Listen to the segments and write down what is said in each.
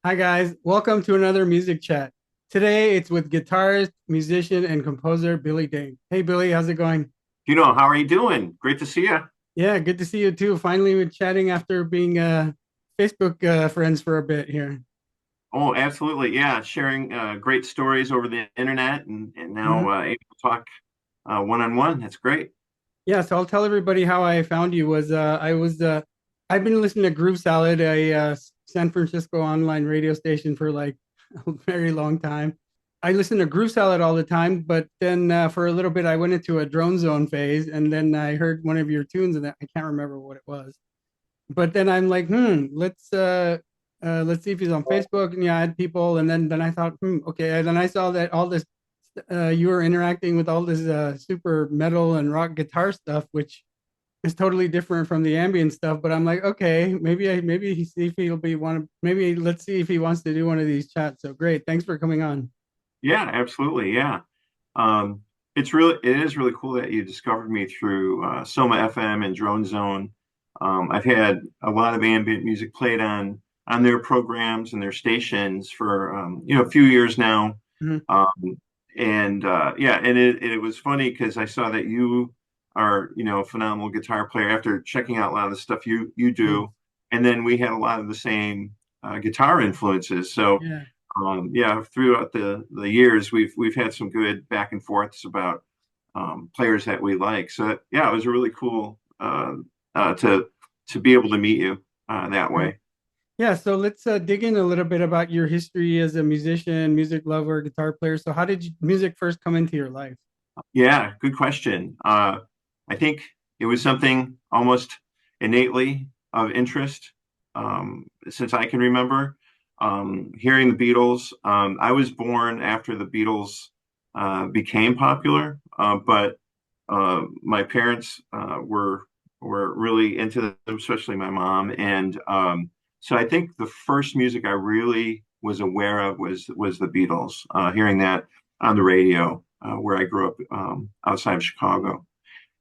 Hi guys, welcome to another music chat. Today it's with guitarist, musician, and composer Billy Denk. Hey Billy, how's it going? Dino, how are you doing? Great to see you. Yeah, good to see you too. Finally, we're chatting after being Facebook friends for a bit here. Oh, absolutely. Yeah, sharing great stories over the internet and now Mhm. able to talk one-on-one. That's great. Yeah, so I'll tell everybody how I found you. I've been listening to Groove Salad, a San Francisco online radio station for like a very long time. I listen to Groove Salad all the time, but then for a little bit I went into a drone zone phase, and then I heard one of your tunes, and I can't remember what it was. But then I'm like, let's see if he's on Facebook, and yeah, I had people, and then I thought, okay, and then I saw that all this you were interacting with all this super metal and rock guitar stuff, which is totally different from the ambient stuff. But I'm like, okay, maybe he see if he'll be one. Maybe let's see if he wants to do one of these chats. So great, thanks for coming on. Yeah, absolutely. Yeah. It is really cool that you discovered me through Soma FM and Drone Zone. I've had a lot of ambient music played on their programs and their stations for a few years now. Mhm. And yeah, and it was funny because I saw that you are, a phenomenal guitar player after checking out a lot of the stuff you do. Thanks. And then we had a lot of the same guitar influences. So Yeah. yeah, throughout the years, we've had some good back and forths about players that we like. So yeah, it was really cool to be able to meet you that Mhm. way. Yeah, so let's dig in a little bit about your history as a musician, music lover, guitar player. So, how did music first come into your life? Yeah, good question. I think it was something almost innately of interest since I can remember. Hearing the Beatles, I was born after the Beatles became popular, but my parents were really into them, especially my mom, and so I think the first music I really was aware of was the Beatles. Hearing that on the radio where I grew up outside of Chicago,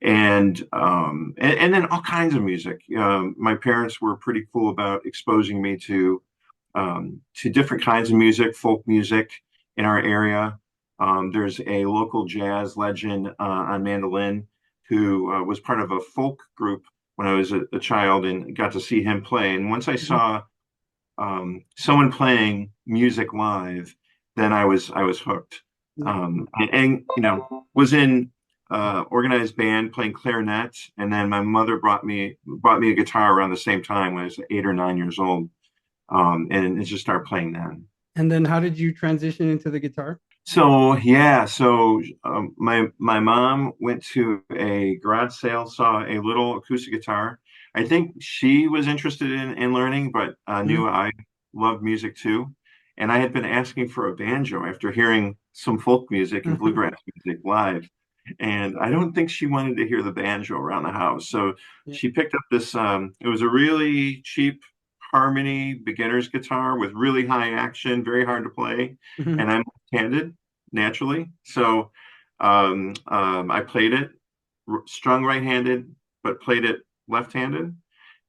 and then all kinds of music. My parents were pretty cool about exposing me to different kinds of music, folk music in our area. There's a local jazz legend on mandolin who was part of a folk group when I was a child and got to see him play. And once I Mhm. saw someone playing music live, then I was hooked. Yeah. And was in organized band playing clarinet, and then my mother brought me a guitar around the same time when I was 8 or 9 years old, and just started playing then. And then, how did you transition into the guitar? So yeah, so my mom went to a garage sale, saw a little acoustic guitar. I think she was interested in learning, but Mhm. knew I loved music too. And I had been asking for a banjo after hearing some folk music and bluegrass music live. And I don't think she wanted to hear the banjo around the house. So Yeah. she picked up this, it was a really cheap Harmony beginner's guitar with really high action, very hard to play. Mhm. And I'm handed naturally. So I played it strung right-handed, but played it left-handed,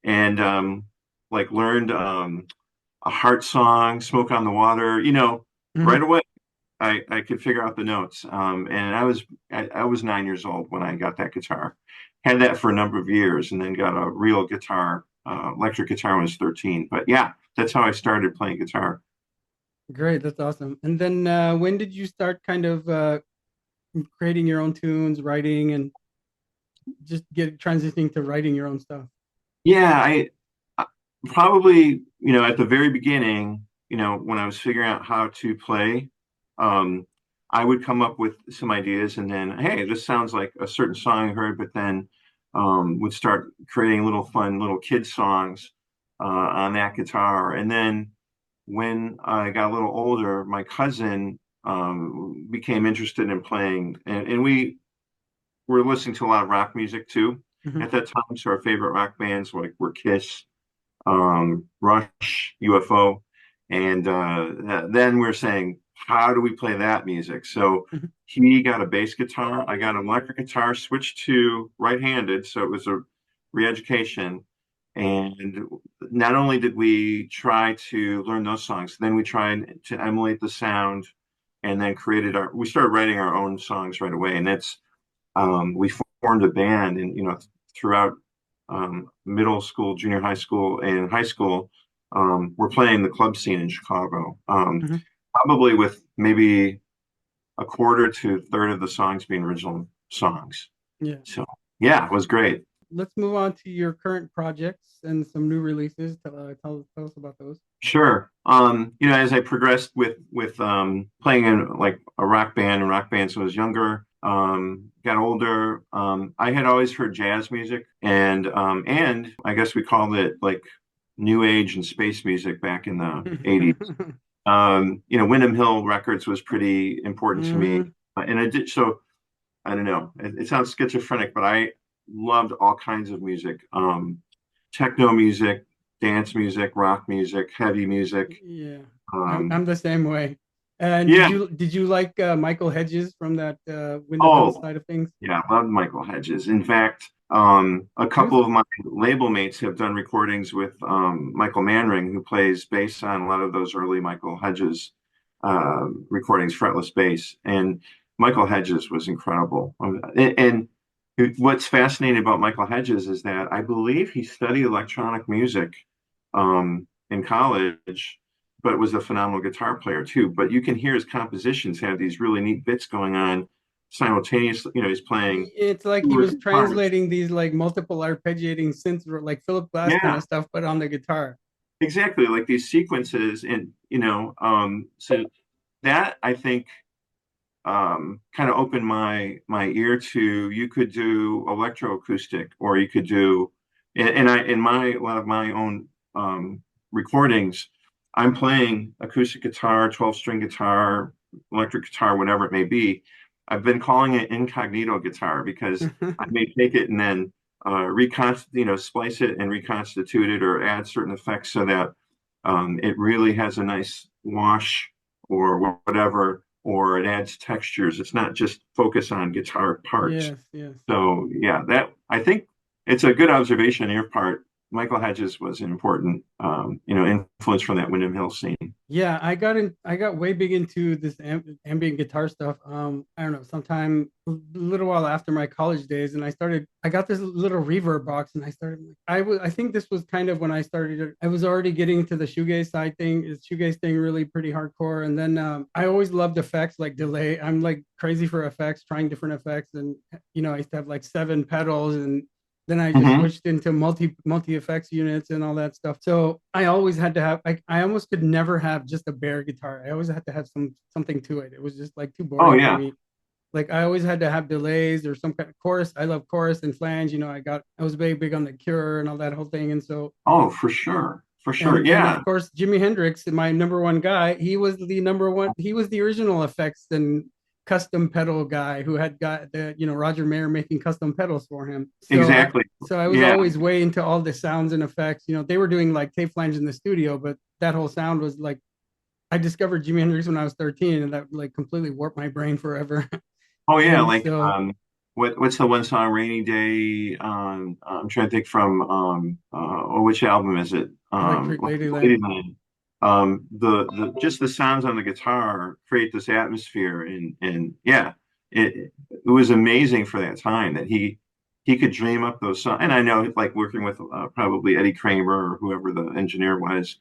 and like learned a heart song, "Smoke on the Water." Mhm. Right away. I could figure out the notes, and I was 9 years old when I got that guitar. Had that for a number of years, and then got a real guitar, electric guitar when I was 13. But yeah, that's how I started playing guitar. Great, that's awesome. And then, when did you start kind of creating your own tunes, writing, and just get transitioning to writing your own stuff? Yeah, I probably, at the very beginning, when I was figuring out how to play, um, I would come up with some ideas and then, hey, this sounds like a certain song I heard, but then would start creating little fun little kid songs on that guitar. And then when I got a little older, my cousin became interested in playing, and we were listening to a lot of rock music too Mhm. at that time. So our favorite rock bands were Kiss, Rush, UFO, and then we're saying, how do we play that music? So Mhm. he got a bass guitar, I got an electric guitar, switched to right-handed, so it was a re-education, And not only did we try to learn those songs, then we tried to emulate the sound and then we started writing our own songs right away. And we formed a band and, throughout middle school, junior high school, and high school, we're playing the club scene in Chicago. Mhm. Probably with maybe a quarter to a third of the songs being original songs. Yeah. So yeah, it was great. Let's move on to your current projects and some new releases. Tell us about those. Sure. As I progressed with playing in like a rock band and rock bands when I was younger, got older, I had always heard jazz music and I guess we called it like new age and space music back in the 80s. Windham Hill Records was pretty important to me. Mhm. And I did so I don't know. It sounds schizophrenic, but I loved all kinds of music. Techno music, dance music, rock music, heavy music. Yeah, I'm Um, the same way. And yeah. did you like Michael Hedges from that Wyndham Hill Oh, side of things? yeah. I love Michael Hedges. In fact, a He was couple of my label mates have done recordings with Michael Manring, who plays bass on a lot of those early Michael Hedges recordings, fretless bass. And Michael Hedges was incredible. And what's fascinating about Michael Hedges is that I believe he studied electronic music in college, but was a phenomenal guitar player too. But you can hear his compositions have these really neat bits going on simultaneously. He's playing it's like he two was guitars. translating these like multiple arpeggiating synths like Philip Glass kind Yeah, of stuff, but on the guitar. exactly. Like these sequences, and so that I think kind of opened my ear to you could do electroacoustic or you could do and I in my a lot of my own recordings I'm playing acoustic guitar 12-string guitar electric guitar whatever it may be. I've been calling it incognito guitar because I may take it and then splice it and reconstitute it or add certain effects so that it really has a nice wash or whatever, or it adds textures. It's not just focus on guitar parts. Yes, yes. So yeah, that I think it's a good observation on your part. Michael Hedges was an important, influence from that Windham Hill scene. Yeah, I got way big into this ambient guitar stuff. I don't know, sometime a little while after my college days, and I got this little reverb box, and I think this was kind of when I started. I was already getting to the shoegaze side thing. Is shoegaze thing really pretty hardcore? And then I always loved effects like delay. I'm like crazy for effects, trying different effects, and I used to have like 7 pedals and then I just Hmm. switched into multi effects units and all that stuff. So I always had to have I almost could never have just a bare guitar. I always had to have something to it. It was just like too Oh boring for yeah. me. Like I always had to have delays or some kind of chorus. I love chorus and flange. I was very big on the Cure and all that whole thing. And so Oh, for sure. For sure. and of Yeah. course Jimi Hendrix, my number one guy, he was the number one. He was the original effects and custom pedal guy who had got the Roger Mayer making custom pedals for him. Exactly. So I was Yeah. always way into all the sounds and effects. They were doing like tape flange in the studio, but that whole sound was like I discovered Jimi Hendrix when I was 13, and that like completely warped my brain forever. Oh yeah. And Like so what's the one song Rainy Day? I'm trying to think from which album is it? Electric Ladyland. Ladyland. The just the sounds on the guitar create this atmosphere and yeah, it was amazing for that time that he could dream up those songs. And I know like working with probably Eddie Kramer or whoever the engineer was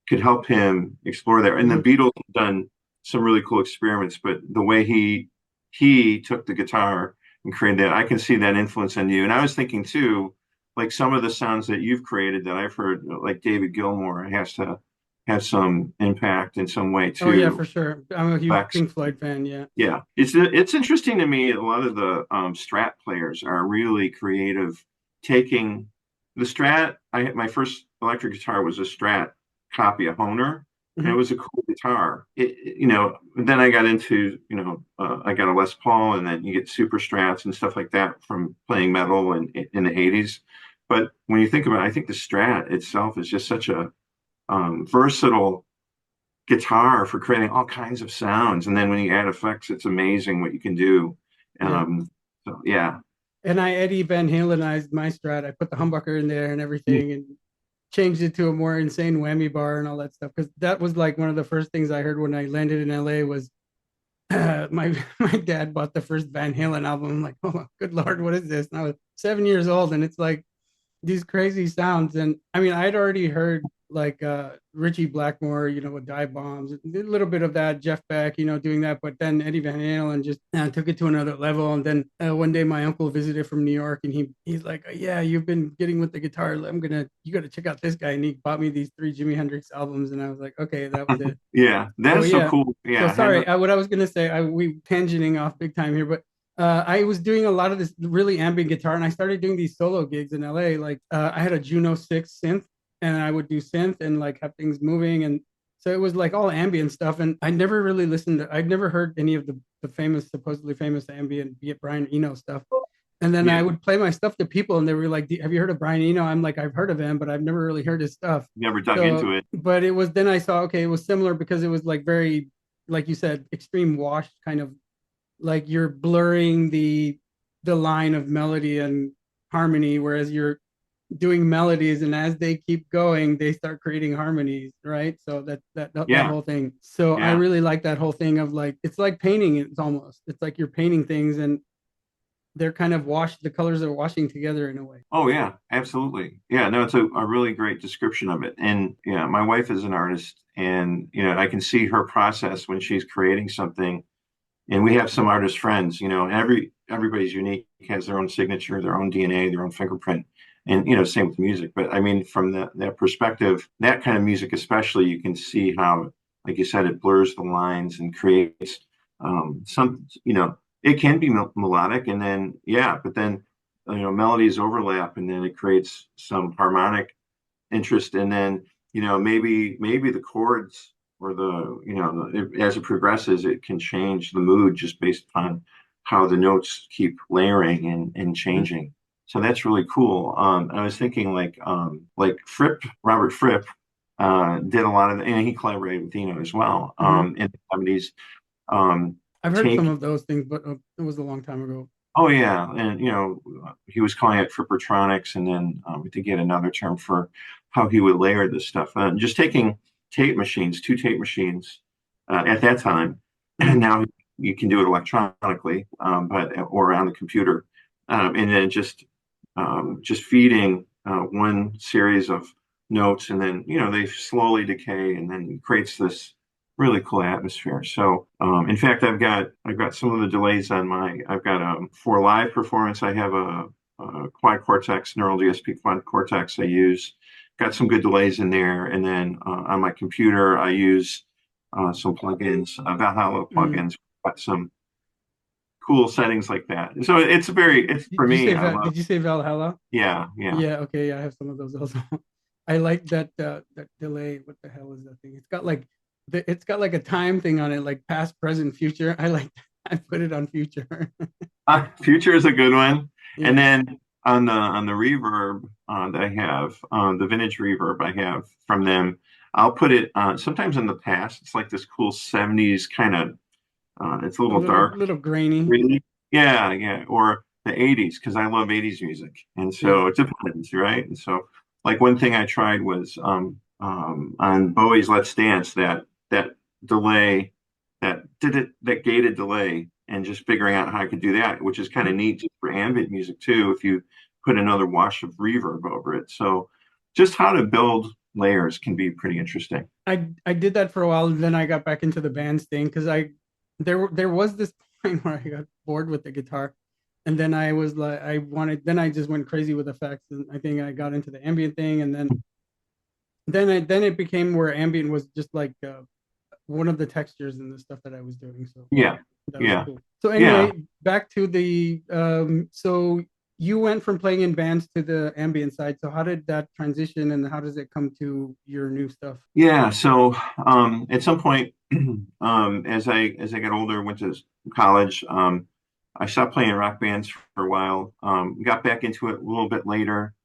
could help him explore there. And the Mhm. Beatles have done some really cool experiments, but the way he took the guitar and created that, I can see that influence on you. And I was thinking too, like some of the sounds that you've created that I've heard, like David Gilmour has to have some impact in some way Oh yeah, too. for sure. I'm a huge Flex. Pink Floyd fan. Yeah. Yeah, it's interesting to me. A lot of the Strat players are really creative, taking the Strat. My first electric guitar was a Strat copy, a Honer, and it Mhm. was a cool guitar. Then I got into I got a Les Paul, and then you get super Strats and stuff like that from playing metal and in the '80s. But when you think about it, I think the Strat itself is just such a versatile guitar for creating all kinds of sounds. And then when you add effects, it's amazing what you can do. Yeah. So yeah. and I Eddie Van Halenized my Strat. I put the humbucker in there and Yeah. everything, and changed it to a more insane whammy bar and all that stuff. Because that was like one of the first things I heard when I landed in LA was my dad bought the first Van Halen album. I'm like, oh good lord, what is this? And I was 7 years old, and it's like these crazy sounds. And I mean, I'd already heard like Richie Blackmore, with dive bombs, a little bit of that, Jeff Beck, doing that. But then Eddie Van Halen just took it to another level. And then one day my uncle visited from New York, and he's like, yeah, you've been getting with the guitar. You got to check out this guy. And he bought me these three Jimi Hendrix albums, and I was like, okay, that was it. Yeah, that So is so yeah. cool. So Yeah, sorry. Hendrix. What I was gonna say, we tangenting off big time here, but I was doing a lot of this really ambient guitar, and I started doing these solo gigs in LA. Like I had a Juno 6 synth, and I would do synth and like have things moving, and so it was like all ambient stuff. And I never really listened to, I'd never heard any of the famous, supposedly famous ambient, be it Brian Eno stuff. And then I Yeah, would play my stuff to people, and they were like, "Have you heard of Brian Eno?" I'm like, "I've heard of him, but I've never really heard his stuff." never dug So, into it. but it was then I saw, okay, it was similar because it was like very, like you said, extreme wash kind of, like you're blurring the line of melody and harmony, whereas you're doing melodies, and as they keep going, they start creating harmonies, right? So that Yeah, whole thing. So I yeah. really like that whole thing of like it's like painting. It's like you're painting things, and they're kind of washed. The colors are washing together in a way. Oh yeah, absolutely. Yeah, no, it's a really great description of it. And yeah, my wife is an artist, and I can see her process when she's creating something. And we have some artist friends, and everybody's unique, has their own signature, their own DNA, their own fingerprint. And same with music. But I mean, from that perspective, that kind of music especially, you can see how, like you said, it blurs the lines and creates some, it can be melodic, and then yeah, but then melodies overlap, and then it creates some harmonic interest, and then maybe the chords or as it progresses, it can change the mood just based upon how the notes keep layering and Mhm. changing. So that's really cool. I was thinking like Robert Fripp did a lot of, and he collaborated with Dino as well Mhm. in the 70s. Um, I've heard some take of those things, but it was a long time ago. Oh yeah, and he was calling it Frippertronics, and then I think he had another term for how he would layer this stuff. Just taking tape machines, two tape machines at that time, and Mhm. now you can do it electronically, but or on the computer, and then just feeding one series of notes, and then they slowly decay, and then it creates this really cool atmosphere. So, in fact, I've got some of the delays on I've got for live performance, I have a quad cortex, neural DSP quad cortex I use. Got some good delays in there, and then on my computer I use some plugins, Valhalla Mm. plugins. Got some cool settings like that. So it's for Did you me. say I love. Did you say Valhalla? Yeah, yeah. Yeah, okay, yeah, I have some of those also. I like that delay. What the hell is that thing? It's got like a time thing on it, like past, present, future. I like I put it on future. Future is a good one. And Yeah. then on the reverb that I have, the vintage reverb I have from them, I'll put it sometimes in the past. It's like this cool 70s kind of. It's a A little dark, little grainy. really. Yeah, yeah. Or the 80s because I love 80s music, and Yeah. so it depends, right? And so, like one thing I tried was on Bowie's "Let's Dance" that delay, that gated delay, and just figuring out how I could do that, which is kind of neat just for ambient music too, if you put another wash of reverb over it. So just how to build layers can be pretty interesting. I did that for a while, and then I got back into the bands thing because there was this point where I got bored with the guitar, and then I was like then I just went crazy with effects, and I think I got into the ambient thing, and then it became where ambient was just like one of the textures and the stuff that I was doing. So Yeah, that was yeah, cool. So yeah. anyway, back to the so you went from playing in bands to the ambient side. So how did that transition, and how does it come to your new stuff? Yeah, so at some point, as I got older, went to college. I stopped playing in rock bands for a while. Got back into it a little bit later,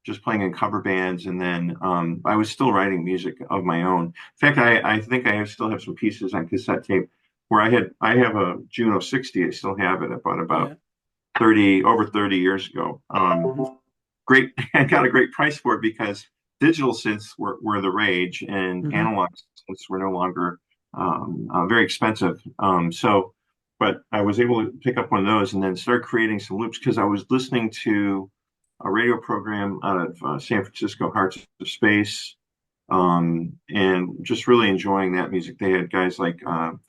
just playing in cover bands, and then I was still writing music of my own. In fact, I think still have some pieces on cassette tape where I have a Juno 60. I still have it. I bought about Yeah. over 30 years ago. Great, I got a great price for it because digital synths were the rage and Hmm. analog synths were no longer very expensive. But I was able to pick up one of those and then start creating some loops because I was listening to a radio program out of San Francisco, Hearts of Space, and just really enjoying that music. They had guys like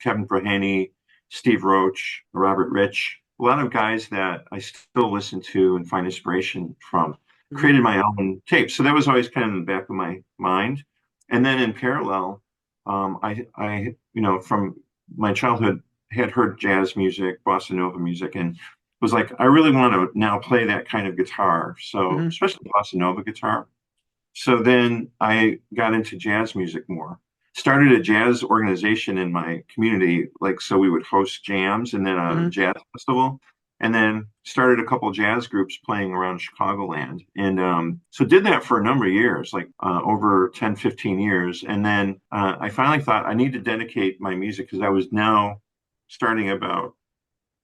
Kevin Braheny, Steve Roach, Robert Rich, a lot of guys that I still listen to and find inspiration from. Hmm. Created my own tapes, so that was always kind of in the back of my mind. And then in parallel, from my childhood, had heard jazz music, bossa nova music, and was like, I really want to now play that kind of guitar. So Hmm. especially bossa nova guitar. So then I got into jazz music more. Started a jazz organization in my community, like so we would host jams and then a Hmm. jazz festival, and then started a couple jazz groups playing around Chicagoland. And so did that for a number of years, like over 10, 15 years. And then I finally thought I need to dedicate my music because I was now starting about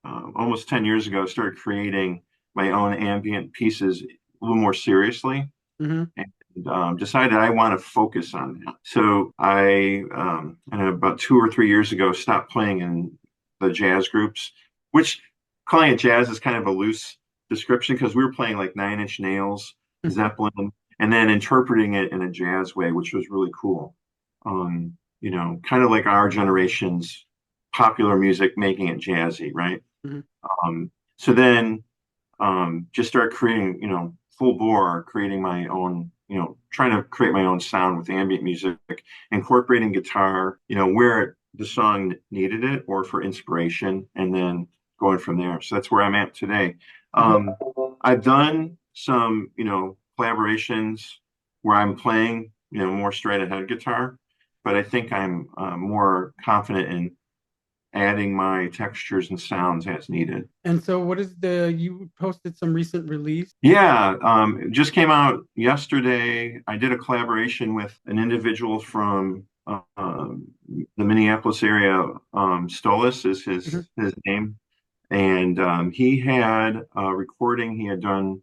almost 10 years ago, started creating my own ambient pieces a little more seriously Hmm. and decided I want to focus on that. So and about 2 or 3 years ago, stopped playing in the jazz groups, which calling it jazz is kind of a loose description because we were playing like Nine Inch Nails, Zeppelin, and then interpreting it in a jazz way, which was really cool. Kind of like our generation's popular music, making it jazzy, right? Hmm. So then just start creating, full bore, creating my own, trying to create my own sound with ambient music, incorporating guitar, where the song needed it or for inspiration, and then going from there. So that's where I'm at today. Hmm. Um, I've done some, collaborations where I'm playing, more straight ahead guitar, but I think I'm more confident in adding my textures and sounds as needed. And so, you posted some recent release? Yeah, it just came out yesterday. I did a collaboration with an individual from the Minneapolis area. Stolas is Hmm. his name, and he had a recording he had done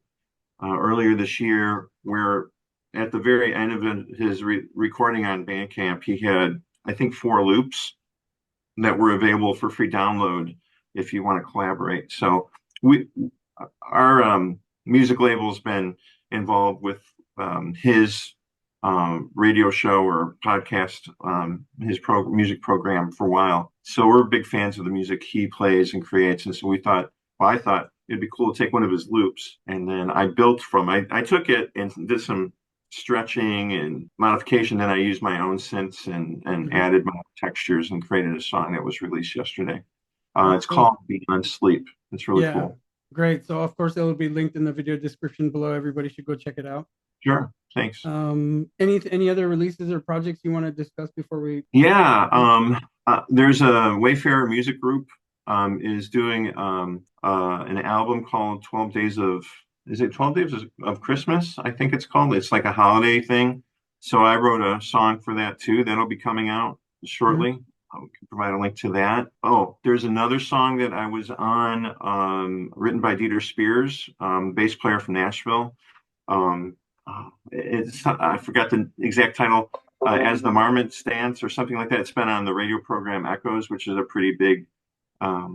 earlier this year, where at the very end of his recording on Bandcamp, he had I think 4 loops that were available for free download if you want to collaborate. So we our music label's been involved with his radio show or podcast, his music program for a while. So we're big fans of the music he plays and creates. And so I thought it'd be cool to take one of his loops. And then I took it and did some stretching and modification. Then I used my own synths and Hmm. added my textures and created a song that was released yesterday. And It's so, called Beyond Sleep. It's really yeah, cool. great. So, of course, it'll be linked in the video description below. Everybody should go check it out. Sure. Thanks. Any other releases or projects you want to discuss before we? Yeah. There's a Wayfarer music group is doing an album called 12 Days of, is it 12 Days of Christmas? I think it's called. It's like a holiday thing. So I wrote a song for that too. That'll be coming out Mhm. shortly. I can provide a link to that. Oh, there's another song that I was on, written by Dieter Spears, bass player from Nashville. Um, it's I forgot the exact title, as the Marmot Stance or something like that. It's been on the radio program Echoes, which is a pretty big, a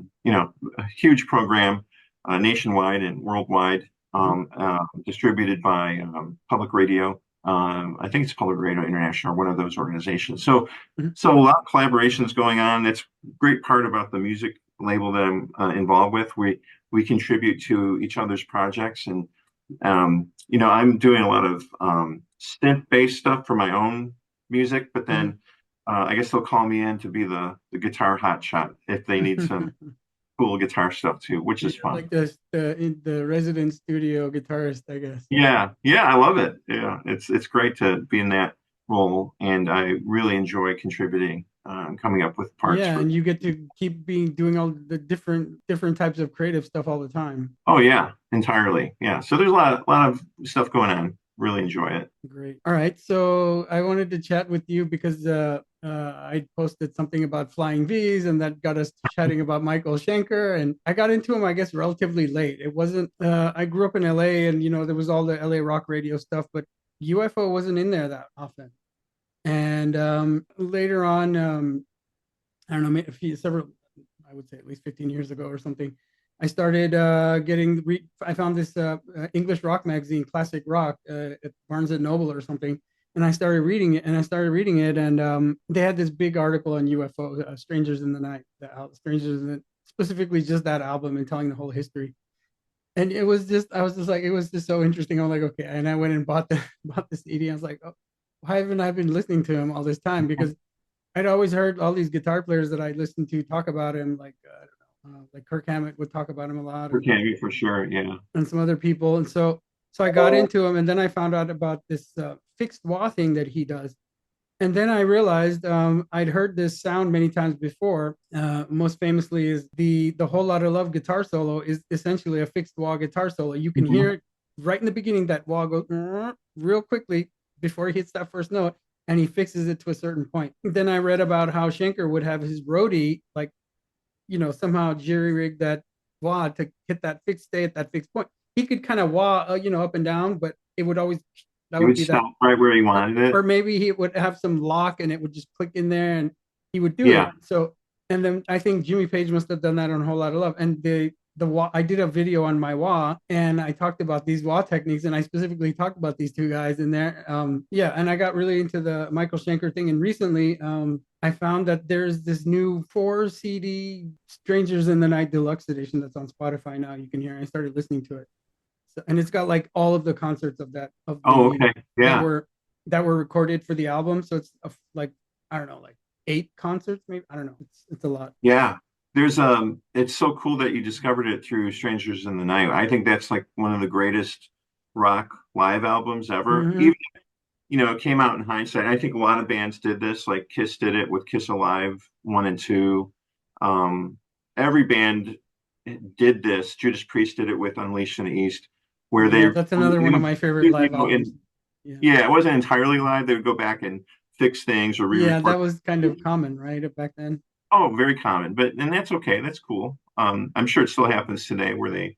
huge program nationwide and worldwide, Mhm. distributed by Public Radio. I think it's Public Radio International or one of those organizations. So, Mhm. so a lot of collaborations going on. That's a great part about the music label that I'm involved with. We contribute to each other's projects, and I'm doing a lot of synth-based stuff for my own music, but Mhm. then I guess they'll call me in to be the guitar hotshot if they need some cool guitar stuff too, which So is you're fun. like the resident studio guitarist, I guess. Yeah, I love it. Yeah, it's great to be in that role, and I really enjoy contributing, coming up with parts Yeah, for. and you get to keep doing all the different types of creative stuff all the time. Oh yeah, entirely. Yeah, so there's a lot of stuff going on. Really enjoy it. Great. All right. So I wanted to chat with you because I posted something about flying V's, and that got us chatting about Michael Schenker. And I got into him, I guess, relatively late. It wasn't. I grew up in LA, and there was all the LA rock radio stuff, but UFO wasn't in there that often. And later on, I don't know, several, I would say at least 15 years ago or something, I started I found this English rock magazine, Classic Rock, at Barnes and Noble or something. And I started reading it, and they had this big article on UFO, Strangers in the Night, specifically just that album and telling the whole history. And I was just like, it was just so interesting. I'm like, okay. And I went and bought bought the CD. I was like, oh, why haven't I been listening to him all this time? Because I'd always heard all these guitar players that I listened to talk about him, like I don't know, like Kirk Hammett would talk about him a lot, Okay, for sure. Yeah. and some other people. And so I got into him, and then I found out about this fixed wah thing that he does. And then I realized I'd heard this sound many times before. Most famously, is the whole lot of love guitar solo is essentially a fixed wah guitar solo. You can hear it right in the beginning. That wah goes real quickly before he hits that first note, and he fixes it to a certain point. Then I read about how Schenker would have his roadie, like, somehow jerry rig that wah to hit that fixed stay at that fixed point. He could kind of wah, up and down, but it would always, that It would would be that. stop right where he wanted Or it. maybe he would have some lock and it would just click in there and he would do it. Yeah. So, and then I think Jimmy Page must have done that on a whole lot of love. And the wah, I did a video on my wah and I talked about these wah techniques, and I specifically talked about these two guys in there. Yeah, and I got really into the Michael Schenker thing. And recently, I found that there's this new 4 CD Strangers in the Night Deluxe edition that's on Spotify now. You can hear. I started listening to it, so, and it's got like all of the concerts of that of Oh, the okay. that Yeah. were recorded for the album. So it's like, I don't know, like 8 concerts, maybe. I don't know. It's a lot. Yeah. It's so cool that you discovered it through Strangers in the Night. I think that's like one of the greatest rock live albums ever. Mm-hmm. Even, it came out in hindsight. I think a lot of bands did this, like Kiss did it with Kiss Alive 1 and 2. Every band did this. Judas Priest did it with Unleashed in the East, where Yeah, that's another one of my favorite live albums. Yeah. yeah, it wasn't entirely live. They would go back and fix things or Yeah, re-record. that was kind of common, right, back then. Oh, very common, and that's okay. That's cool. I'm sure it still happens today where they,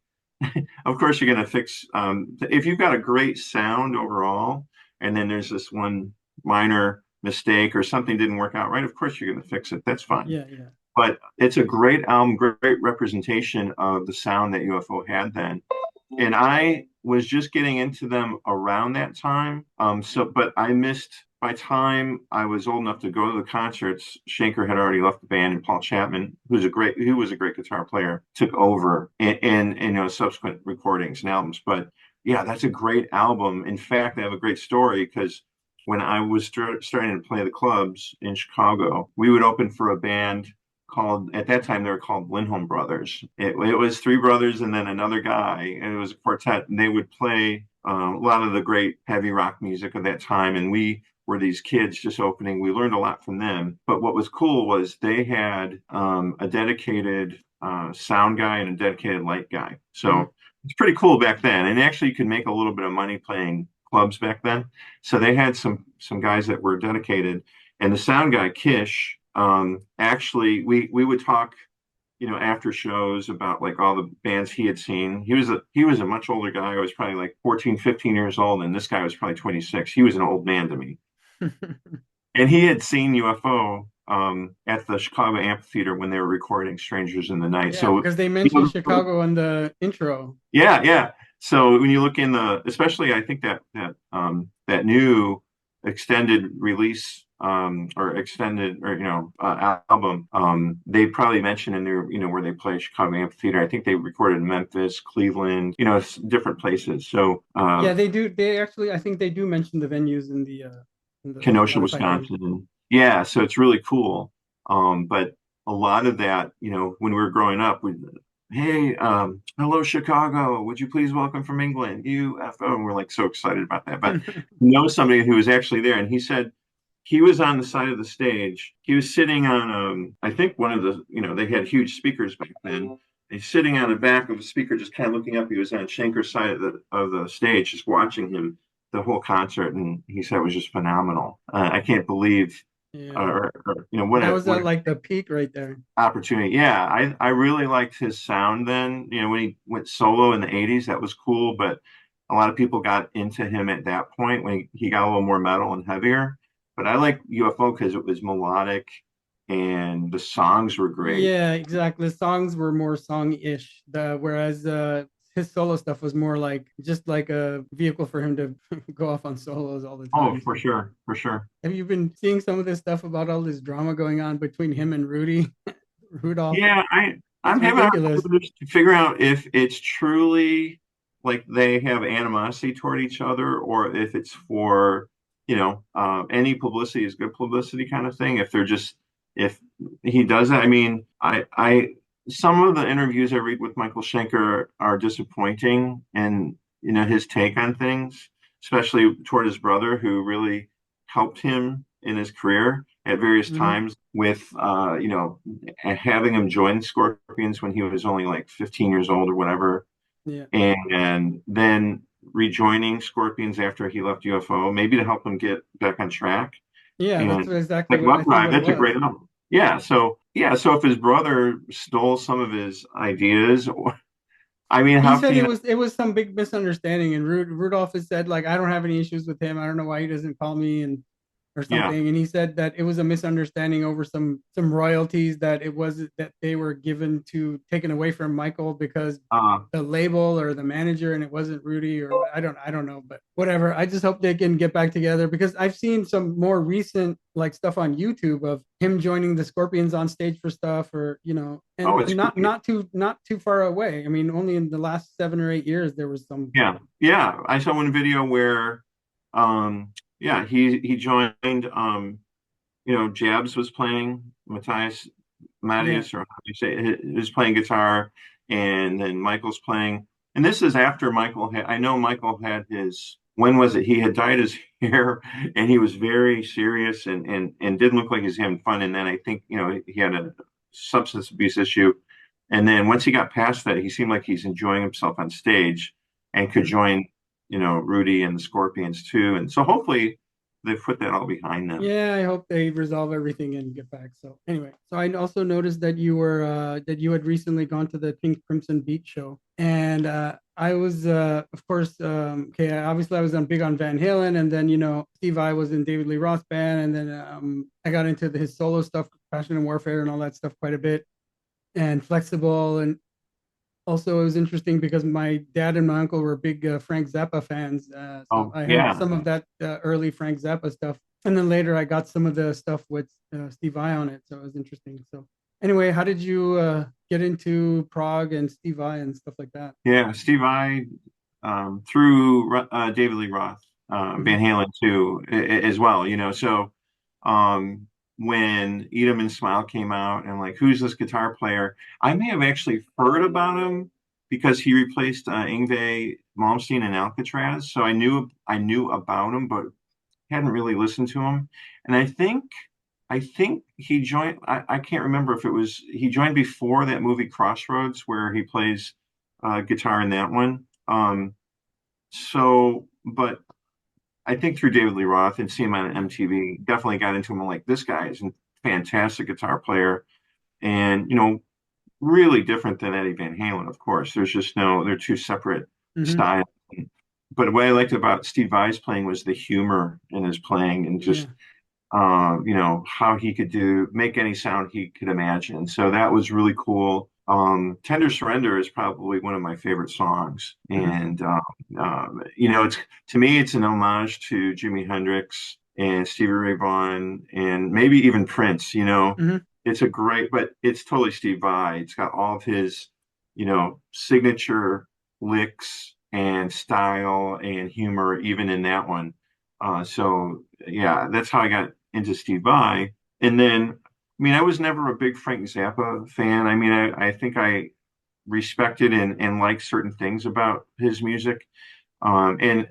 of course, you're going to fix, if you've got a great sound overall, and then there's this one minor mistake or something didn't work out right, of course you're going to fix it. That's fine. Yeah, yeah. But it's a great album, great representation of the sound that UFO had then. And I was just getting into them around that time. But I missed, by time I was old enough to go to the concerts, Schenker had already left the band, and Paul Chapman, who was a great guitar player, took over in subsequent recordings and albums. But yeah, that's a great album. In fact, I have a great story because when I was starting to play the clubs in Chicago, we would open for a band called, at that time they were called Lindholm Brothers. It was 3 brothers and then another guy, and it was a quartet, and they would play a lot of the great heavy rock music of that time. And we were these kids just opening. We learned a lot from them. But what was cool was they had a dedicated sound guy and a dedicated light guy. So it's pretty cool back then. And actually, you could make a little bit of money playing clubs back then. So they had some guys that were dedicated, and the sound guy, Kish, actually we would talk after shows about like all the bands he had seen. He was a much older guy. I was probably like 14, 15 years old, and this guy was probably 26. He was an old man to me. And he had seen UFO at the Chicago Amphitheater when they were recording Strangers in the Night. Yeah, So because they mentioned Chicago in the intro. yeah. So when you look in especially I think that new extended release or extended or album, they probably mentioned in there where they play Chicago Amphitheater. I think they recorded in Memphis, Cleveland, different places. So Yeah, they do. They actually, I think they do mention the venues in the Kenosha, Spotify thing. Wisconsin. Yeah, so it's really cool. But a lot of that, when we were growing up, hey, hello, Chicago. Would you please welcome from England, UFO? And we're like so excited about that. But somebody who was actually there, and he said he was on the side of the stage. He was sitting on, I think one of the, they had huge speakers back then. He's sitting on the back of a speaker, just kind of looking up. He was on Schenker's side of the stage, just watching him the whole concert, and he said it was just phenomenal. I can't believe Yeah. or That was what at like the peak right there. opportunity. Yeah, I really liked his sound then. When he went solo in the 80s, that was cool, but a lot of people got into him at that point when he got a little more metal and heavier. But I like UFO because it was melodic and the songs were great. Yeah, exactly. The songs were more song-ish. Whereas his solo stuff was more like just like a vehicle for him to go off on solos all the Oh, time. for So sure, for sure. have you been seeing some of this stuff about all this drama going on between him and Rudy Rudolph? Yeah, I'm It's having a hard ridiculous. time to figure out if it's truly like they have animosity toward each other or if it's for, any publicity is good publicity kind of thing. If they're just if he does it, I mean, some of the interviews I read with Michael Schenker are disappointing and his take on things, especially toward his brother who really helped him in his career at various Hmm. times with and having him join Scorpions when he was only like 15 years old or whatever, Yeah. and then rejoining Scorpions after he left UFO, maybe to help him get back on track. Yeah, that's And exactly like what I Love think Drive, what it that's a was. great album. So if his brother stole some of his ideas, or I mean, He how said can you not? it was some big misunderstanding, and Rudolph has said like I don't have any issues with him. I don't know why he doesn't call me and or Yeah, something. And he said that it was a misunderstanding over some royalties that it was that they were given to taken away from Michael because uh, the label or the manager and it wasn't Rudy or I don't know, but whatever. I just hope they can get back together because I've seen some more recent like stuff on YouTube of him joining the Scorpions on stage for stuff or oh, and it's great. not too far away. I mean, only in the last 7 or 8 years there was some. Yeah, yeah. I saw one video where, yeah, he joined. Jabs was playing, Matthias Yeah. Mattias, or how do you say it, he was playing guitar, and then Michael's playing. And this is after Michael had, I know Michael had when was it? He had dyed his hair and he was very serious and didn't look like he was having fun. And then I think, he had a substance abuse issue. And then once he got past that, he seemed like he's enjoying himself on stage and could Mhm. join, Rudy and the Scorpions too. And so hopefully they've put that all behind them. Yeah, I hope they resolve everything and get back. So anyway, so I also noticed that you had recently gone to the Pink Crimson Beach show, and I was of course okay. Obviously, I was on big on Van Halen, and then Steve Vai was in David Lee Roth's band, and then I got into his solo stuff, Passion and Warfare, and all that stuff quite a bit, and Flexible, and also it was interesting because my dad and my uncle were big Frank Zappa fans, so Oh, I heard yeah. some of that early Frank Zappa stuff, and then later I got some of the stuff with Steve Vai on it, so it was interesting. So anyway, how did you get into Prague and Steve Vai and stuff like that? Yeah, Steve Vai, through David Lee Roth, Mhm. Van Halen too, as well. So um, when Eat 'Em and Smile came out, and like, who's this guitar player? I may have actually heard about him because he replaced Yngwie Malmsteen in Alcatraz, so I knew about him, but hadn't really listened to him. And I think he joined. I can't remember if he joined before that movie Crossroads, where he plays guitar in that one. But I think through David Lee Roth and seeing him on MTV, definitely got into him. I'm like, this guy is a fantastic guitar player, and really different than Eddie Van Halen. Of course, they're two separate Mhm. styles. But what I liked about Steve Vai's playing was the humor in his playing and Yeah. just how he could make any sound he could imagine. So that was really cool. Tender Surrender is probably one of my favorite songs. Mhm. And, it's to me, it's an homage to Jimi Hendrix and Stevie Ray Vaughan and maybe even Prince. Mhm. It's but it's totally Steve Vai. It's got all of his, signature licks and style and humor, even in that one. So yeah, that's how I got into Steve Vai. And then, I mean, I was never a big Frank Zappa fan. I mean, I think I respected and liked certain things about his music. And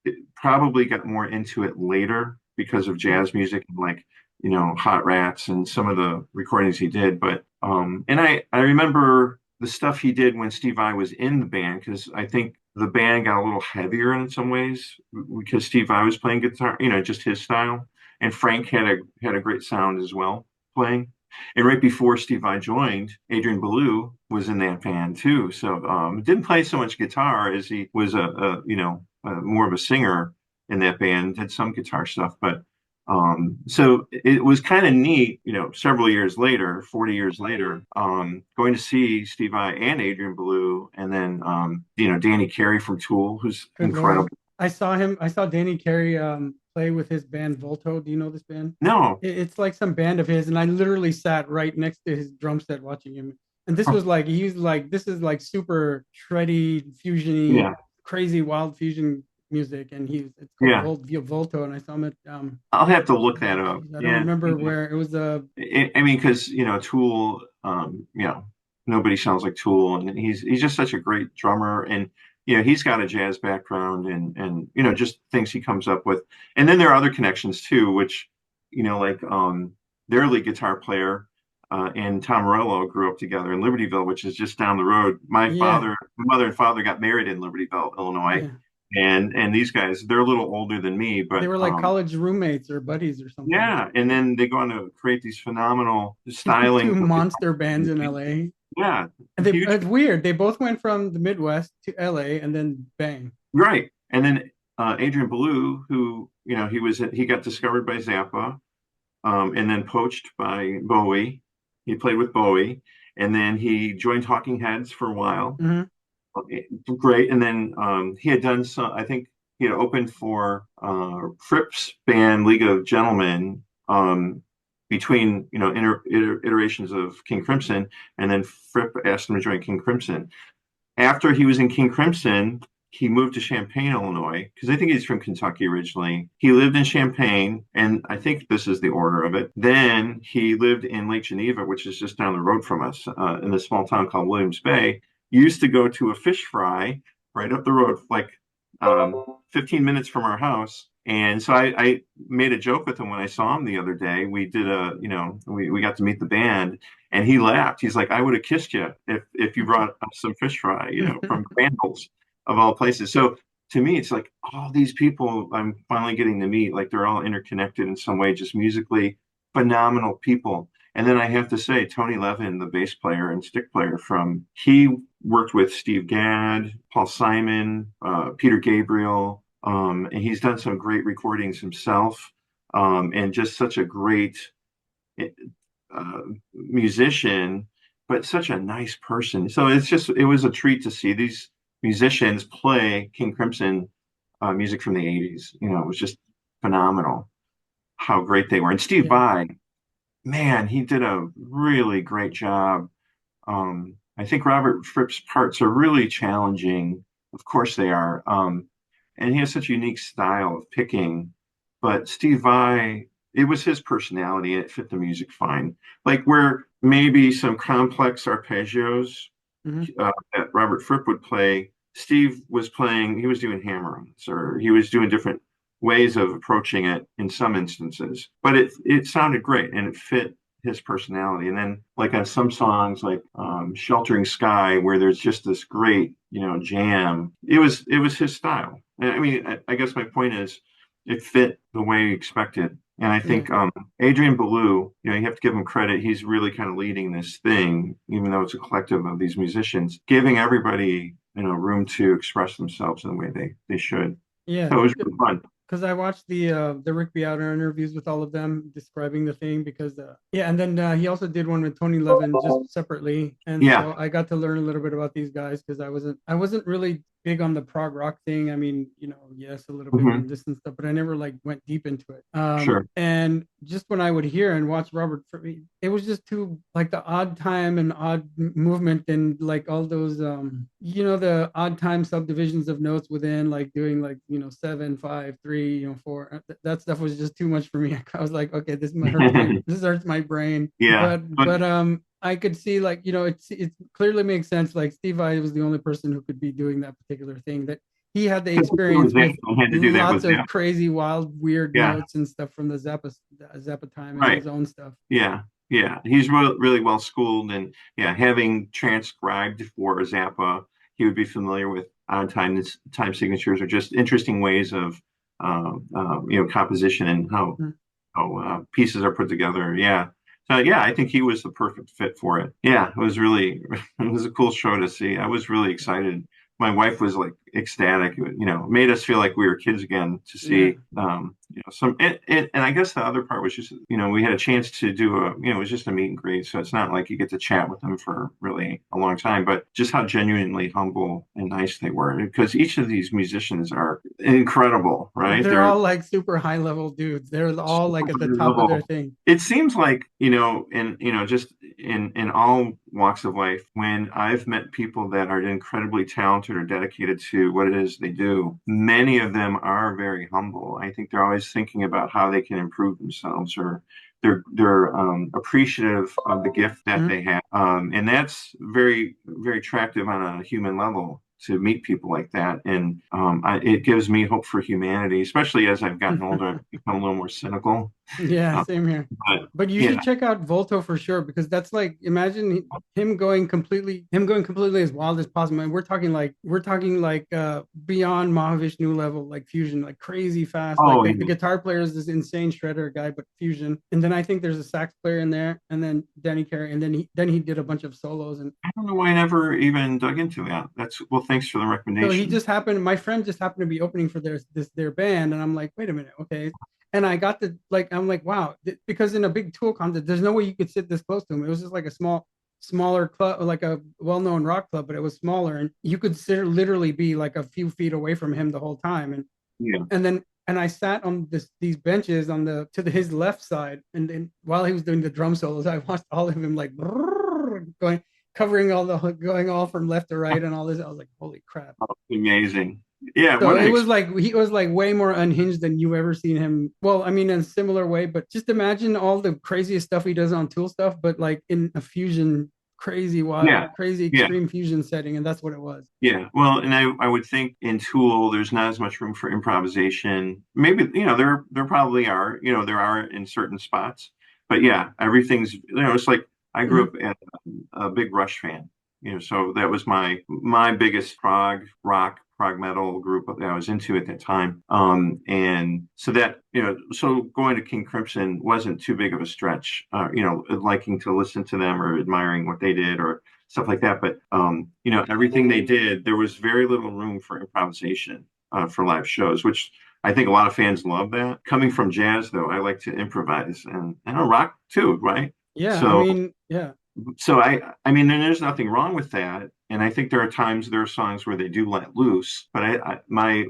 it probably got more into it later because of Yeah. jazz music and like, Hot Rats and some of the recordings he did. But, and I remember the stuff he did when Steve Vai was in the band, because I think the band got a little heavier in some ways because Steve Vai was playing guitar, just his style. and Frank had a great sound as well playing. And right before Steve Vai joined, Adrian Belew was in that band too. So didn't play so much guitar as he was more of a singer in that band. Did some guitar stuff, but so it was kind of neat, several years later, 40 years later, going to see Steve Vai and Adrian Belew, and then Danny Carey from Tool, who's Good incredible. Lord. I saw him. I saw Danny Carey play with his band Volto. Do you know this band? No. It's like some band of his, and I literally sat right next to his drum set watching him. And this was like he's like this is like super shreddy, fusiony, Yeah. crazy, wild fusion music, and it's called Yeah. Volto, and I saw him at I'll have to look that up. I don't Yeah. remember where it was. I mean, because Tool, nobody sounds like Tool, and he's just such a great drummer, and he's got a jazz background, and just things he comes up with, and then there are other connections too, which like their lead guitar player and Tom Morello grew up together in Libertyville, which is just down the road. My mother and father got married in Libertyville, Illinois. Yeah. And these guys, they're a little older than me, but They were like college roommates or buddies or something. yeah, and then they go on to create these phenomenal styling. Two monster bands in LA. Yeah. And it's weird. They both went from the Midwest to LA and then bang. Right. And then Adrian Belew, who, he got discovered by Zappa, and then poached by Bowie. He played with Bowie, and then he joined Talking Heads for a while. Mm-hmm. Great. And then he had done some, I think he had opened for Fripp's band League of Gentlemen between, iterations of King Crimson. And then Fripp asked him to join King Crimson. After he was in King Crimson, he moved to Champaign, Illinois, because I think he's from Kentucky originally. He lived in Champaign, and I think this is the order of it. Then he lived in Lake Geneva, which is just down the road from us, in a small town called Williams Bay. Used to go to a fish fry right up the road, like 15 minutes from our house. And so I made a joke with him when I saw him the other day. We did we got to meet the band, and he laughed. He's like, I would have kissed you if you brought us some fish fry, from Crandall's of all places. So to me, it's like all these people I'm finally getting to meet, like they're all interconnected in some way, just musically phenomenal people. And then I have to say, Tony Levin, the bass player and stick player he worked with Steve Gadd, Paul Simon, Peter Gabriel, and he's done some great recordings himself, and just such a great musician, but such a nice person. So it was a treat to see these musicians play King Crimson music from the 80s. It was just phenomenal how great they were. And Steve Vai, man, he did a really great job. I think Robert Fripp's parts are really challenging. Of course they are. And he has such a unique style of picking. But Steve Vai, it was his personality, and it fit the music fine. Like where maybe some complex arpeggios that Robert Fripp would play, Steve was playing, he was doing hammer-ons, or he was doing different ways of approaching it in some instances. But it sounded great, and it fit his personality. And then like on some songs like Sheltering Sky, where there's just this great, jam, it was his style. I mean, I guess my point is it fit the way we expected. And I think Adrian Belew, you have to give him credit. He's really kind of leading this thing, even though it's a collective of these musicians, giving everybody, room to express themselves in the way they should. Yeah. So it was really fun. Because I watched the Rick Beato interviews with all of them describing the thing, because and then he also did one with Tony Levin just separately, and so I got to learn a little bit about these guys, because I wasn't really big on the prog rock thing. I mean, yes, a little bit on this and stuff, but I never like went deep into it. Sure. And just when I would hear and watch Robert, it was just too like the odd time and odd movement, and like all those the odd time subdivisions of notes within, like doing like 7, 5, 3, 4. That stuff was just too much for me. I was like, okay, this hurts my brain. Yeah. But I could see, like, it clearly makes sense. Like Steve Vai was the only person who could be doing that particular thing, that he had the experience with lots of crazy, wild, weird notes and stuff from the Zappa time and his own stuff. Yeah. Yeah. He's really well schooled, and having transcribed for Zappa, he would be familiar with on time signatures, or just interesting ways of composition, and how how pieces are put together. Yeah. So yeah, I think he was the perfect fit for it. Yeah, it was really it was a cool show to see. I was really excited. My wife was like ecstatic. It made us feel like we were kids again to Yeah. see some and I guess the other part was just we had a chance to do it was just a meet and greet. So it's not like you get to chat with them for really a long time, but just how genuinely humble and nice they were. Because each of these musicians are incredible, right? They're They're all like super high level dudes. They're all like at the super top of their level. thing. It seems like, just in all walks of life, when I've met people that are incredibly talented or dedicated to what it is they do, many of them are very humble. I think they're always thinking about how they can improve themselves, or they're appreciative of the gift that Mhm. they have. And that's very, very attractive on a human level to meet people like that. And it gives me hope for humanity, especially as I've gotten older. I've become a little more cynical. Yeah, Uh, same here. but But you yeah, should check out Volto for sure because that's like imagine him going completely as wild as possible. And we're talking like beyond Mahavishnu level, like fusion, like crazy fast. Like oh, the guitar player is this insane shredder guy, but fusion. And then I think there's a sax player in there, and then Danny Carey, and then he did a bunch of solos. And I don't know why I never even dug into that. Well, thanks for the so he recommendation. just happened. My friend just happened to be opening for their band, and I'm like, wait a minute, okay. And I got the like, I'm like, wow, because in a big Tool concert, there's no way you could sit this close to him. It was just like a smaller club, like a well-known rock club, but it was smaller, and you could sit, literally be like a few feet away from him the whole time. And Yeah. and then and I sat on these benches on his left side, and then while he was doing the drum solos, I watched all of him like going, covering going all from left to right and all this. I was like, holy crap. Amazing. Yeah. So What an it was ex like he was like way more unhinged than you've ever seen him. Well, I mean, in a similar way, but just imagine all the craziest stuff he does on Tool stuff, but like in a fusion, Yeah. crazy Yeah. extreme fusion setting, and that's what it was. Yeah. Well, and I would think in Tool, there's not as much room for improvisation. Maybe, there probably are, there are in certain spots, but yeah, everything's, it's like I grew Mhm. up as a big Rush fan, so that was my biggest prog metal group that I was into at that time. And so so going to King Crimson wasn't too big of a stretch, liking to listen to them or admiring what they did or stuff like that. But everything they did, there was very little room for improvisation for live shows, which I think a lot of fans love that. Coming from jazz, though, I like to improvise and rock too, right? Yeah, I So, mean, yeah, I mean, and there's nothing wrong with that. And I think there are songs where they do let loose. But my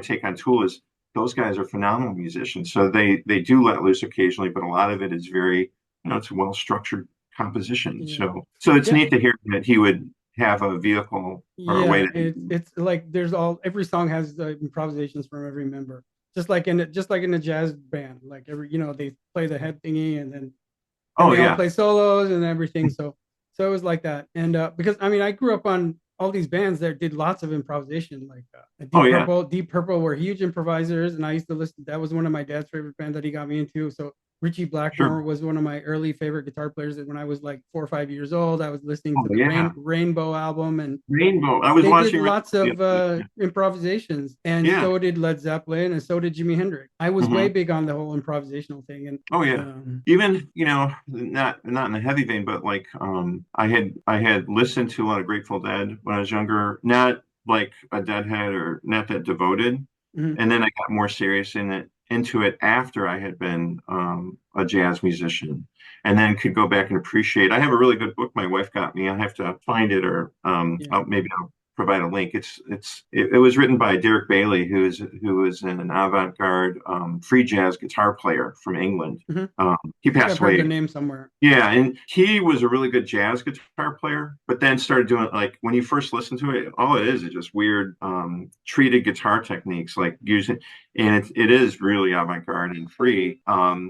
take on Tool is those guys are phenomenal musicians. So they do let loose occasionally, but a lot of it is very, it's a well structured composition. yeah, So it's yeah, neat to hear that he would have a vehicle or a way yeah. to. It's like there's all every song has improvisations from every member, just like in a jazz band. Like they play the head thingy, and Oh they all yeah, play solos and everything. So it was like that. And because I mean, I grew up on all these bands that did lots of improvisation, like oh yeah, Deep Purple were huge improvisers, and I used to listen. That was one of my dad's favorite band that he got me into. So Richie sure. Blackmore was one of my early favorite guitar players. When I was like 4 or 5 years old, I was listening Oh to the yeah, Rainbow album, and Rainbow. I was they did watching lots the of other day. improvisations, and Yeah. so did Led Zeppelin, and so did Jimi Hendrix. I was way Hmm. big on the whole improvisational thing, and Oh yeah. um, Even, not in a heavy vein, but like I had listened to a lot of Grateful Dead when I was younger, not like a Deadhead or not that devoted. mhm, And then I got more serious into it after I had been a jazz musician, and then could go back and appreciate. I have a really good book my wife got me. I have to find it, or yeah. maybe I'll provide a link. It was written by Derek Bailey, who is an avant-garde free jazz guitar player from England. Mhm. He I think passed I've heard the away. name somewhere. Yeah, and he was a really good jazz guitar player, but then started doing, like, when you first listen to it, all it is just weird treated guitar techniques, like using, and it is really avant-garde and free.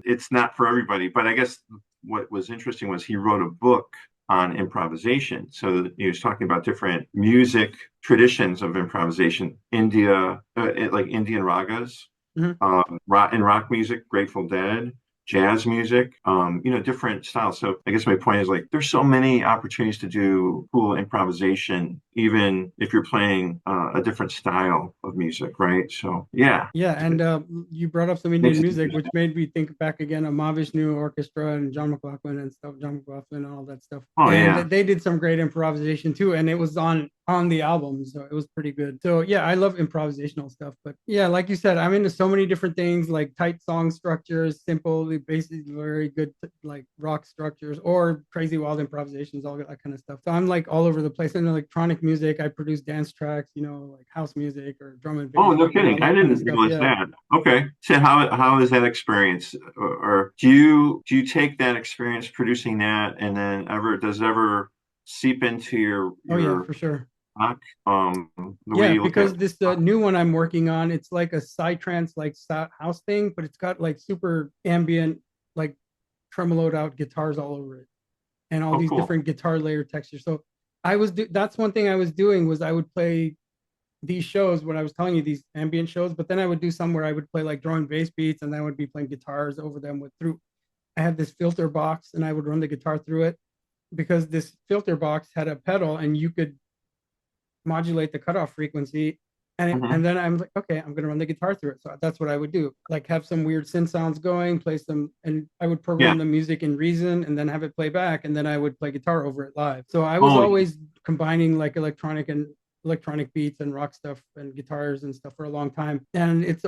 It's not for everybody, but I guess what was interesting was he wrote a book on improvisation. So he was talking about different music traditions of improvisation, like Indian ragas, Mhm. rock music, Grateful Dead. jazz music, different styles. So I guess my point is like there's so many opportunities to do cool improvisation, even if you're playing a different style of music, right? So yeah, Yeah, and you brought up some makes Indian it music, which interesting. made me think back again of Mahavishnu Orchestra and John McLaughlin and stuff, John McLaughlin and all that stuff. Oh And yeah. they did some great improvisation too, and it was on the album, so it was pretty good. So yeah, I love improvisational stuff. But yeah, like you said, I'm into so many different things, like tight song structures, simple, basically very good like rock structures, or crazy wild improvisations, all that kind of stuff. So I'm like all over the place. In electronic music, I produce dance tracks, like house music or drum and Oh, bass, no all kidding. I that kind of didn't stuff. realize Yeah. that. Okay. So how is that experience? Or do you take that experience producing that and then does it ever seep into your Oh yeah, your for sure. rock, the way Yeah, you look at because this new one I'm working on, it's like a psytrance like house thing, but it's got like super ambient, like tremoloed out guitars all over it, and all oh these cool. different guitar layer textures. So that's one thing I was doing was I would play these shows when I was telling you these ambient shows, but then I would do some where I would play like drum and bass beats, and then I would be playing guitars over them with through. I had this filter box, and I would run the guitar through it because this filter box had a pedal, and you could modulate the cutoff frequency. And Hmm. then I'm like, okay, I'm gonna run the guitar through it. So that's what I would do. Like have some weird synth sounds going, play some, and I would Yeah. program the music in Reason and then have it play back, and then I would play guitar over it live. So I was Oh, always combining like electronic beats and rock stuff and guitars and stuff for a long time. And it's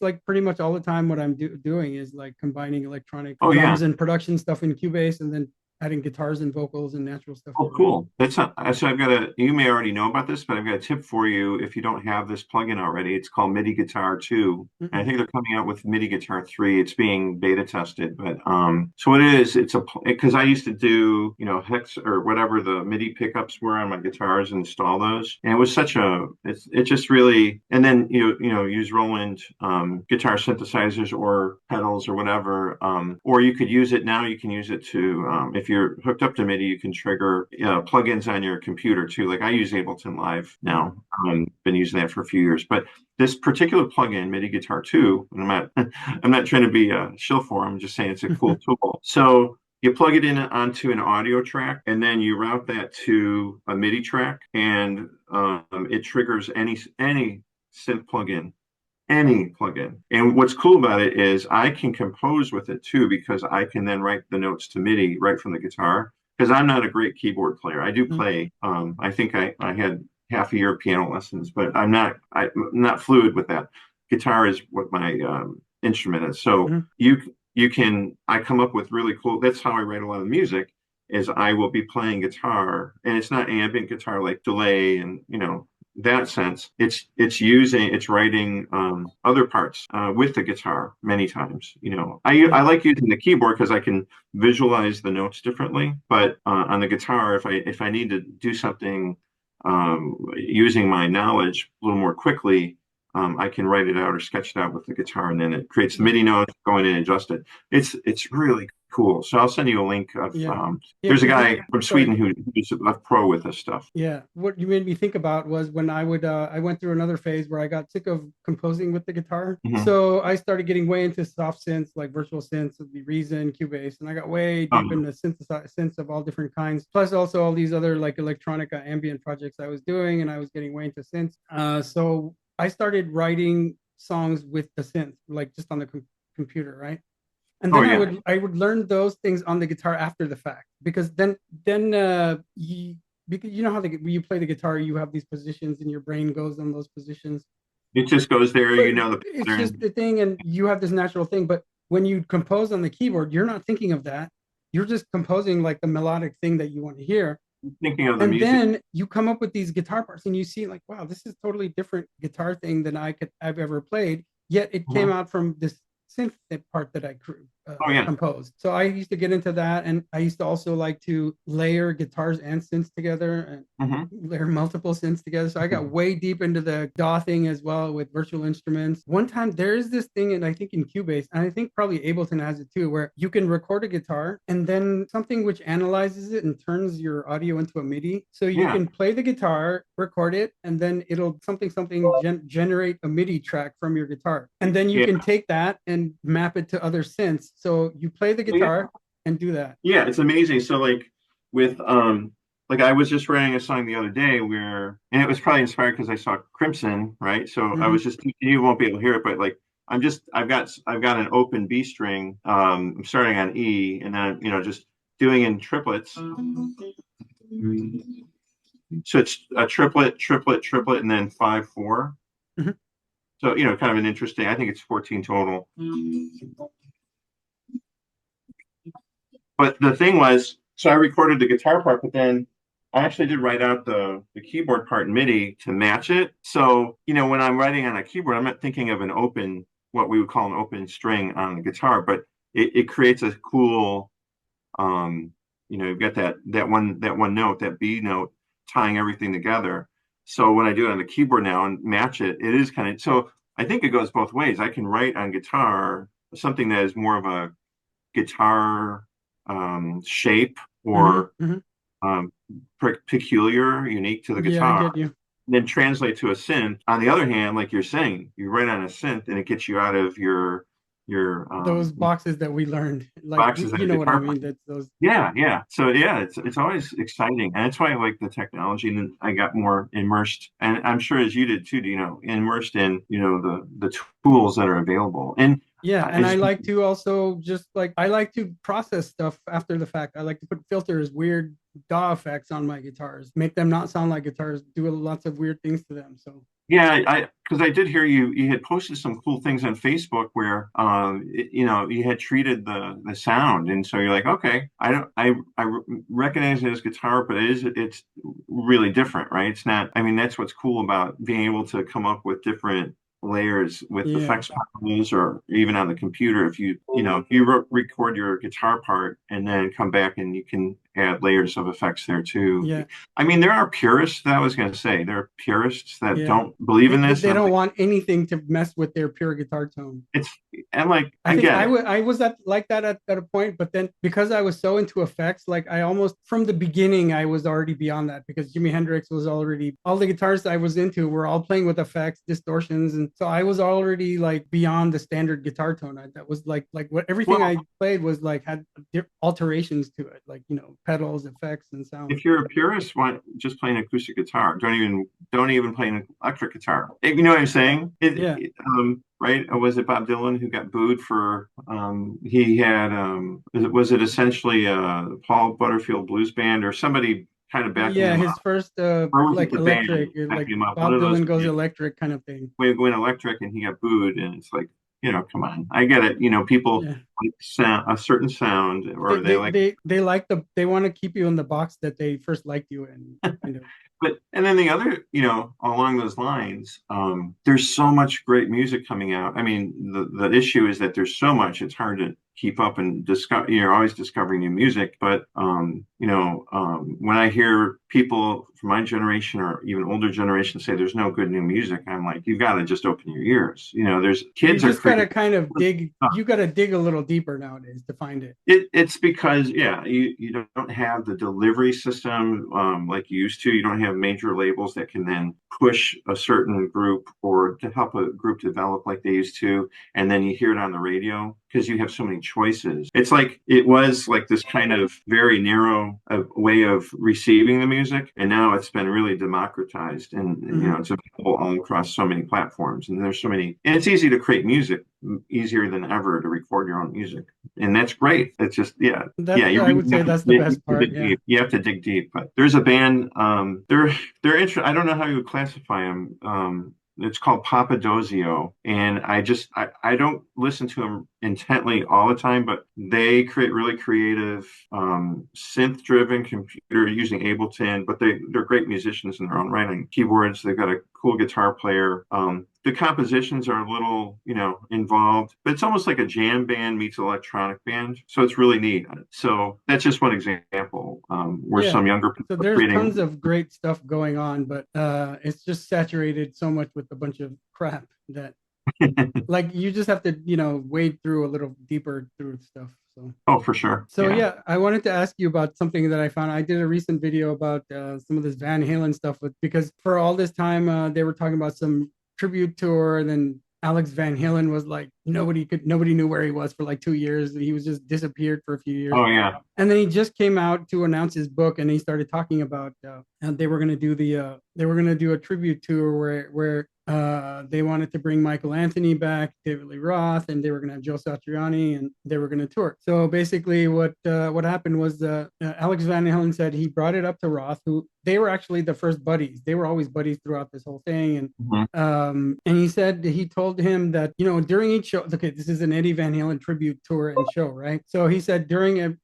like pretty much all the time what I'm doing is like combining electronic oh yeah. drums and production stuff in Cubase, and then adding guitars and vocals and natural stuff Oh, over it. cool. That's not, so I've got you may already know about this, but I've got a tip for you if you don't have this plugin already. It's called MIDI Guitar 2. And I Mm-mm. think they're coming out with MIDI Guitar 3. It's being beta tested, but so what it is, because I used to do, hex or whatever the MIDI pickups were on my guitars and install those. And it was it just really, and then use Roland guitar synthesizers or pedals or whatever. Or you could use it now, you can use it to if you're hooked up to MIDI, you can trigger plugins on your computer too. Like I use Ableton Live Mm-hmm. now. Been using that for a few years, but this particular plugin, MIDI Guitar 2, and I'm not trying to be a shill for. I'm just saying it's a cool tool. So you plug it in onto an audio track, and then you route that to a MIDI track, and it triggers any synth plugin, any plugin. And what's cool about it is I can compose with it too, because I can then write the notes to MIDI right from the guitar. Because I'm not a great keyboard player. I do play. I think I had half a year of piano lessons, but I'm not fluid with that. Guitar is what my instrument is. So Mm-hmm. you can I come up with really cool. That's how I write a lot of music. Is I will be playing guitar, and it's not ambient guitar like delay and that sense. It's writing other parts with the guitar many times. I Yeah. like using the keyboard because I can visualize the notes differently. But on the guitar, if I need to do something using my knowledge a little more quickly, I can write it out or sketch it out with the guitar, and then it creates the Yeah. MIDI notes, go in and adjust it. It's really cool. So I'll send you a link of Yeah. Yeah. there's a Because guy from sorry. Sweden who's a pro with this stuff. Yeah. What you made me think about was when I went through another phase where I got sick of composing with the guitar. Hmm. So I started getting way into soft synths, like virtual synths, the Reason, Cubase, and I got way Oh deep yeah. into synths of all different kinds. Plus also all these other like electronica ambient projects I was doing, and I was getting way into synths. So I started writing songs with the synth, like just on the computer, right? And Oh then yeah. I would learn those things on the guitar after the fact, because then because you know how when you play the guitar, you have these positions and your brain goes on those positions, It just goes there, but the it's just pattern. the thing, and you have this natural thing. But when you compose on the keyboard, you're not thinking of that. You're just composing like the melodic thing that you want to hear, Thinking of the and music. then you come up with these guitar parts, and you see like, wow, this is totally different guitar thing than I've ever played. Yet it came Mhm. out from this synth part that I Oh yeah. composed. So I used to get into that, and I used to also like to layer guitars and synths together, and Hmm. layer multiple synths together. So I got way deep into the DAW thing as well with virtual instruments. One time there is this thing, and I think in Cubase, and I think probably Ableton has it too, where you can record a guitar and then something which analyzes it and turns your audio into a MIDI. So you Yeah. can play the guitar, record it, and then it'll something generate a MIDI track from your guitar. And then you Yeah. can take that and map it to other synths So you play the Yeah, guitar and do that. yeah, it's amazing. So like with like I was just writing a song the other day where, and it was probably inspired because I saw Crimson, right? So I Hmm. was just, you won't be able to hear it, but like I've got an open B string. I'm starting on E, and then just doing in triplets. So it's a triplet, triplet, triplet, and then 5/4. Hmm. So kind of an interesting. I think it's 14 total. But the thing was, so I recorded the guitar part, but then I actually did write out the keyboard part in MIDI to match it. So, when I'm writing on a keyboard, I'm not thinking of an open, what we would call an open string on the guitar, but it creates a cool, you've got that one note, that B note, tying everything together. So when I do it on the keyboard now and match it, it is kind of, so I think it goes both ways. I can write on guitar something that is more of a guitar shape Hmm. or Hmm. um, peculiar, unique to the Yeah, I guitar, get you. then translate to a synth. On the other hand, like you're saying, you write on a synth and it gets you out of your Those boxes that we learned, like boxes that you a know what I guitar. mean. That's those. Yeah, yeah. So yeah, it's always exciting, and that's why I like the technology. And then I got more immersed, and I'm sure as you did too, immersed in the tools that are available. And Yeah, and I as like to also just like I like to process stuff after the fact. I like to put filters, weird DAW effects on my guitars, make them not sound like guitars, do lots of weird things to them. So Yeah, I because I did hear you had posted some cool things on Facebook where you had treated the sound, and so you're like, okay, I don't I recognize it as guitar, but it's really different, right? It's not. I mean, that's what's cool about being able to come up with different layers with yeah, effects panels or even on the computer. If you record your guitar part and then come back and you can add layers of effects there too. yeah, I mean, there are purists that I was going to say. There are purists that yeah. don't believe They, in they this. And they I'm don't like, want anything to mess with their pure guitar tone. it's, and like, I I think get it. I was at like that at a point, but then because I was so into effects, like I almost from the beginning I was already beyond that because Jimi Hendrix was already all the guitarists I was into were all playing with effects, distortions, and so I was already like beyond the standard guitar tone. That was like what everything Well, I played was like had alterations to it, like pedals, effects, and sounds. if you're a purist, why just play an acoustic guitar? Don't even play an electric guitar. You know what I'm saying? Yeah, Right? Or was it Bob Dylan who got booed for he had was it essentially Paul Butterfield Blues Band or somebody kind of backing yeah. him His up? first Or was it like the band electric, like backing him up? One Bob of those Dylan goes electric kind of thing. went electric and he got booed and it's like, come on. I get it. People Yeah. like a certain sound they or they they like they, they like they want to keep you in the box that they first liked you in, kind of. but and then the other, along those lines, there's so much great music coming out. I mean, the issue is that there's so much, it's hard to keep up and discover, you're always discovering new music. But when I hear people from my generation or even older generation say there's no good new music, I'm like, you've got to just open your ears. There's You kids are just gotta creating. kind of dig. You gotta dig a little deeper nowadays to find it. It's because yeah, you don't have the delivery system like you used to. You don't have major labels that can then push a certain group or to help a group develop like they used to, and then you hear it on the radio because you have so many choices. It's like it was like this kind of very narrow way of receiving the music, and now it's been really democratized, and Hmm. it's available all across so many platforms, and there's so many, and it's easy to create music, easier than ever to record your own music, and that's great. It's just yeah, I would say that's the you best have to part. dig Yeah. deep. You have to dig deep. But there's a band. I don't know how you would classify them. It's called Papadozio, and I don't listen to them intently all the time, but they create really creative synth-driven computer using Ableton. But they're great musicians in their own right on keyboards. They've got a cool guitar player. The compositions are a little, involved, but it's almost like a jam band meets electronic band. So it's really neat. So that's just one example where Yeah. some younger people So are there's tons creating. of great stuff going on, but it's just saturated so much with a bunch of crap that like you just have to wade through a little deeper through stuff. So Oh, for sure. so Yeah. yeah, I wanted to ask you about something that I found. I did a recent video about some of this Van Halen stuff because for all this time they were talking about some tribute tour, and then Alex Van Halen was like nobody knew where he was for like 2 years. He was just disappeared for a few years. Oh yeah. And then he just came out to announce his book, and he started talking about they were going to do they were going to do a tribute tour where they wanted to bring Michael Anthony back, David Lee Roth, and they were going to have Joe Satriani, and they were going to tour. So basically, what happened was Alex Van Halen said he brought it up to Roth, who they were actually the first buddies. They were always buddies throughout this whole thing, and he said he told him that during each show. Okay, this is an Eddie Van Halen tribute tour and show, right? So he said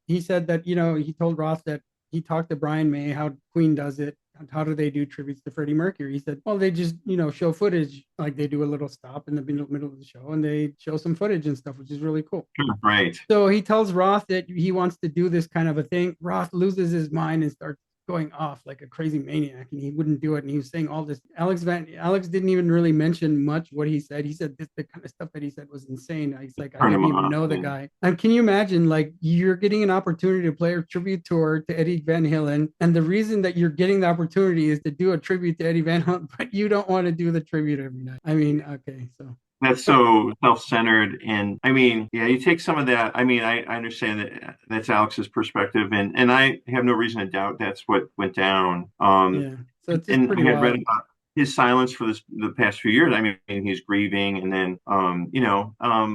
he said that he told Roth that he talked to Brian May how Queen does it. How do they do tributes to Freddie Mercury? He said, well, they just, show footage, like they do a little stop in the middle of the show and they show some footage and stuff, which is really cool. Right. So he tells Roth that he wants to do this kind of a thing. Roth loses his mind and starts going off like a crazy maniac, and he wouldn't do it. And he was saying all this. Alex didn't even really mention much what he said. He said the kind of stuff that he said was insane. He's like, I didn't even know the guy. And can you imagine, like, you're getting an opportunity to play a tribute tour to Eddie Van Halen, and the reason that you're getting the opportunity is to do a tribute to Eddie Van Halen, but you don't want to do the tribute every night. I mean, okay, so. That's so self-centered. And I mean, yeah, you take some of that. I mean, I understand that that's Alex's perspective, and I have no reason to doubt that's what went down. Yeah. So it's and pretty I had wild. read about his silence for the past few years. I mean, he's grieving, and then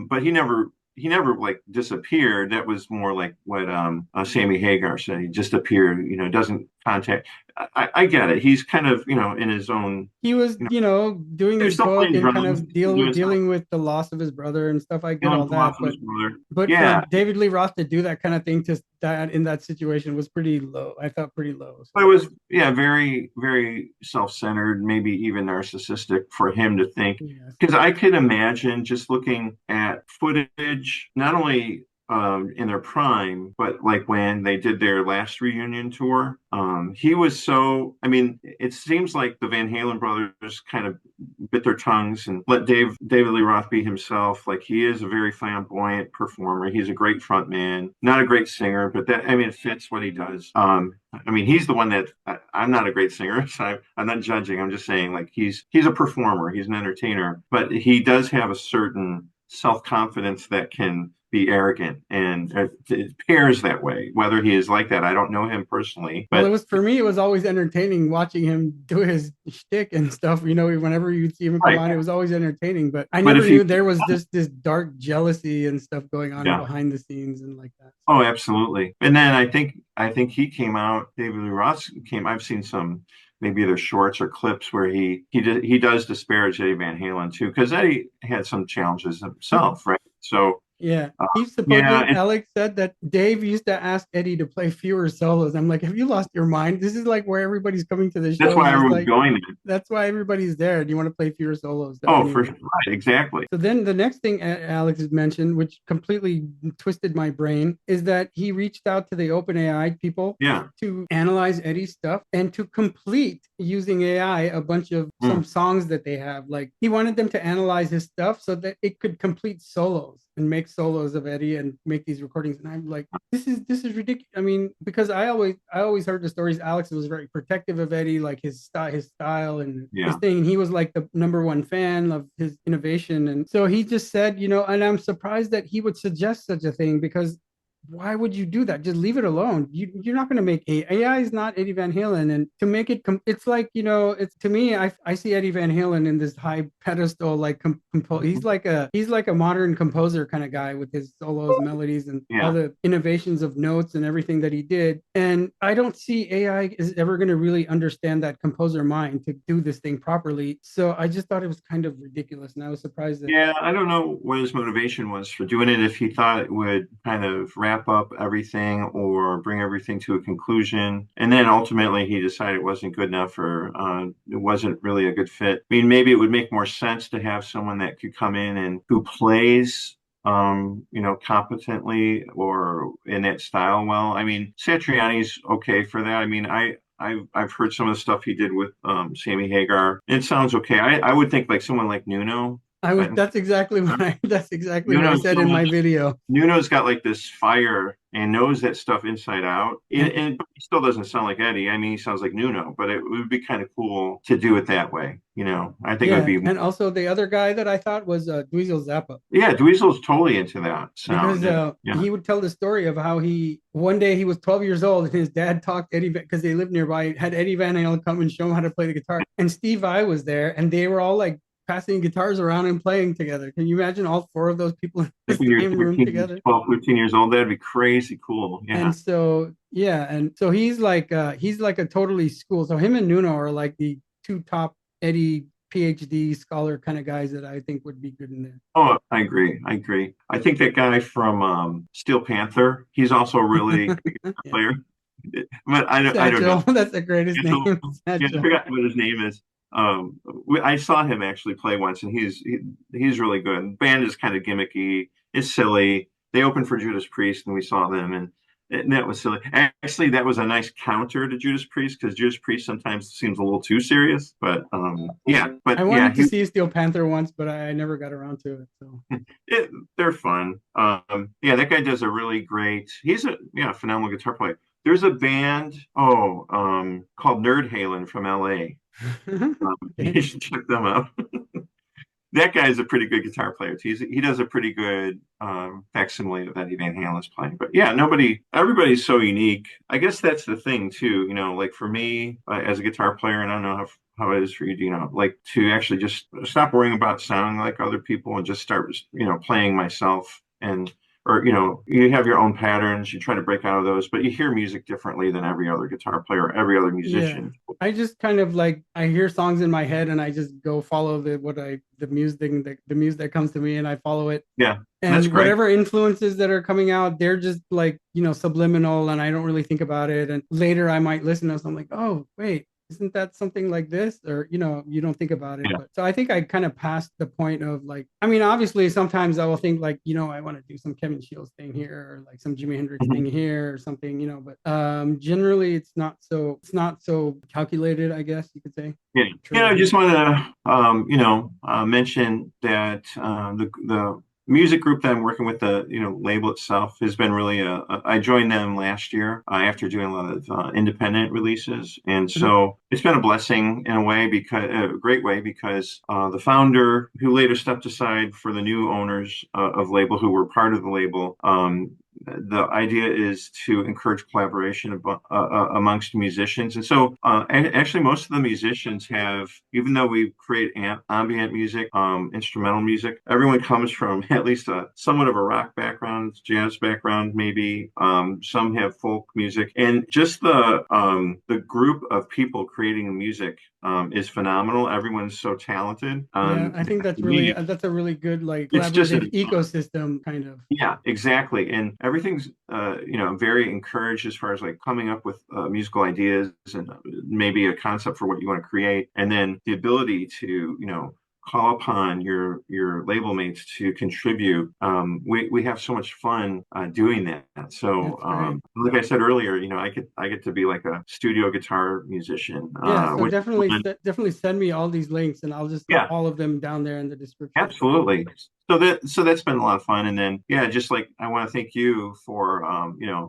but he never like disappeared. That was more like what Sammy Hagar said. He just appeared, doesn't contact. I get it. He's kind of, in his own. He was, doing his book and kind of dealing with the loss of his brother and stuff. I get all that, but yeah, for David Lee Roth to do that kind of thing to that in that situation was pretty low. I thought pretty low. So. But it was, very, very self-centered, maybe even narcissistic for him to think. Because I could imagine just looking at footage, not only in their prime, but like when they did their last reunion tour, he was so. I mean, it seems like the Van Halen brothers kind of bit their tongues and let David Lee Roth be himself. Like, he is a very flamboyant performer. He's a great front man, not a great singer, but it fits what he does. I mean, he's the one that I'm not a great singer, so I'm not judging. I'm just saying, like, he's a performer, he's an entertainer, but he does have a certain self-confidence that can be arrogant, and it appears that way. Whether he is like that, I don't know him personally. But for me, it was always entertaining watching him do his shtick and stuff. Whenever you'd see him come on, it was always entertaining. But I never knew there was just this dark jealousy and stuff going on behind the scenes and like that. Oh, absolutely. And then I think he came out. David Lee Roth came. I've seen some. Maybe there's shorts or clips where he does disparage Eddie Van Halen too, because Eddie had some challenges himself, right? So yeah, Alex said that Dave used to ask Eddie to play fewer solos. I'm like, have you lost your mind? This is like where everybody's coming to the show. That's why everyone's going there. That's why everybody's there. Do you want to play fewer solos? For sure. Right, exactly. So then the next thing Alex has mentioned, which completely twisted my brain, is that he reached out to the OpenAI people to analyze Eddie's stuff and to complete using AI a bunch of some songs that they have. Like, he wanted them to analyze his stuff so that it could complete solos and make solos of Eddie and make these recordings. And I'm like, this is ridiculous. I mean, because I always heard the stories. Alex was very protective of Eddie, like his style and his thing. And he was like the #1 fan of his innovation. And so he just said, and I'm surprised that he would suggest such a thing, because why would you do that? Just leave it alone. You're not going to make AI is not Eddie Van Halen, and to make it it's like, it's, to me, I see Eddie Van Halen in this high pedestal, like he's like a modern composer kind of guy with his solos, melodies, and all the innovations of notes and everything that he did. And I don't see AI is ever going to really understand that composer mind to do this thing properly. So I just thought it was kind of ridiculous, and I was surprised that. I don't know what his motivation was for doing it. If he thought it would kind of wrap up everything or bring everything to a conclusion, and then ultimately he decided it wasn't good enough, or it wasn't really a good fit. I mean, maybe it would make more sense to have someone that could come in and who plays competently or in that style well. I mean, Satriani's okay for that. I mean, I've heard some of the stuff he did with Sammy Hagar. It sounds okay. I would think like someone like Nuno. was, that's exactly what that's exactly what I Nuno's said in my video. Nuno's got like this fire and knows that stuff inside out. And but he still doesn't sound like Eddie. I mean, he sounds like Nuno, but it would be kind of cool to do it that way. I think it would Yeah, be. and also the other guy that I thought was Dweezil Zappa, Yeah, Dweezil's totally into that because sound. Yeah. he would tell the story of how he one day he was 12 years old and his dad talked Eddie because they lived nearby, had Eddie Van Halen come and show him how to play the guitar, and Steve Vai was there, and they were all like passing guitars around and playing together. Can you imagine all four of those people in the Like when you're same room 13, together? 12, 13 years old, that'd be crazy cool. Yeah. And so yeah, and so he's like a totally school. So him and Nuno are like the two top Eddie PhD scholar kind of guys that I think would be good in there. Oh, I agree. I agree. I think that guy from Steel Panther, he's also a really good guitar Yeah. player. But I don't know. Satchel, that's the greatest Yeah, name. I Satchel. forgot what his name is. I saw him actually play once, and he's really good. The band is kind of gimmicky. It's silly. They opened for Judas Priest, and we saw them, and that was silly. Actually, that was a nice counter to Judas Priest because Judas Priest sometimes seems a little too serious. But yeah, but I yeah, wanted to see Steel Panther once, but I never got around to it. So they're fun. Yeah, that guy does a really great. He's a phenomenal guitar player. There's a band, called Nerd Halen from LA. You should check them out. That guy's a pretty good guitar player too. He does a pretty good facsimile of Eddie Van Halen's playing. But yeah, everybody's so unique. I guess that's the thing too. Like for me as a guitar player, and I don't know how it is for you, Dino, like to actually just stop worrying about sounding like other people and just start, playing myself and or you have your own patterns, you try to break out of those, but you hear music differently than every other guitar player, every other yeah, musician. I just kind of like I hear songs in my head and I just go follow the music that comes to me and I follow it. Yeah, that's And great. whatever influences that are coming out, they're just like subliminal, and I don't really think about it. And later I might listen to something like, oh wait, isn't that something like this? Or you don't think about it. Yeah. But so I think I kind of passed the point of like, I mean, obviously sometimes I will think like, I want to do some Kevin Shields thing here or like some Jimi Hendrix thing here or something, but generally it's not so calculated, I guess you could say. Yeah, I just want to mention that the music group that I'm working with, the label itself, has been really. I joined them last year after doing a lot of independent releases, and so it's been a blessing in a great way because the founder, who later stepped aside for the new owners of label, who were part of the label. The idea is to encourage collaboration amongst musicians. And so actually most of the musicians have, even though we create ambient music, instrumental music, everyone comes from at least somewhat of a rock background, jazz background, maybe. Some have folk music. And just the group of people creating music is phenomenal. Everyone's so talented. Yeah, I think that's a really good like collaborative ecosystem kind of. Yeah, exactly. And everything's very encouraged as far as like coming up with musical ideas and maybe a concept for what you want to create, and then the ability to call upon your label mates to contribute. We have so much fun doing that. So like I said earlier, I get to be like a studio guitar musician. Yeah, so definitely send me all these links and I'll just put all of them down there in the description. Absolutely. So that's been a lot of fun. And then just like I want to thank you for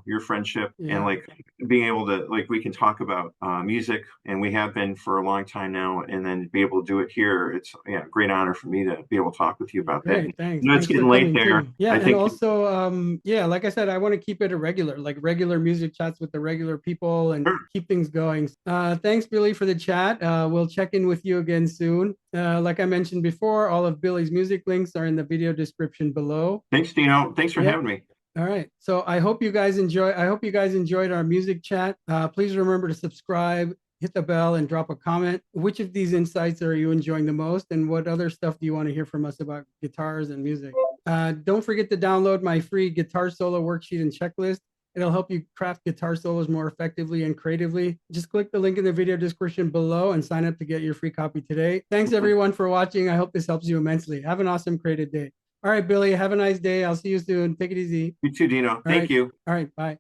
your friendship and like being able to like we can talk about music, and we have been for a long time now, and then be able to do it here. It's a great honor for me to be able to talk with you about that. Thanks. It's getting late there. Too. Yeah, and also like I said, I want to keep it regular music chats with the regular people and keep things going. Thanks, Billy, for the chat. We'll check in with you again soon. Like I mentioned before, all of Billy's music links are in the video description below. Thanks, Dino. Thanks for having me. All right. So I hope you guys enjoyed our music chat. Please remember to subscribe, hit the bell, and drop a comment. Which of these insights are you enjoying the most, and what other stuff do you want to hear from us about guitars and music? Don't forget to download my free guitar solo worksheet and checklist. It'll help you craft guitar solos more effectively and creatively. Just click the link in the video description below and sign up to get your free copy today. Thanks everyone for watching. I hope this helps you immensely. Have an awesome creative day. All right, Billy, have a nice day. I'll see you soon. Take it easy. You too, Dino. Thank you. All right, bye.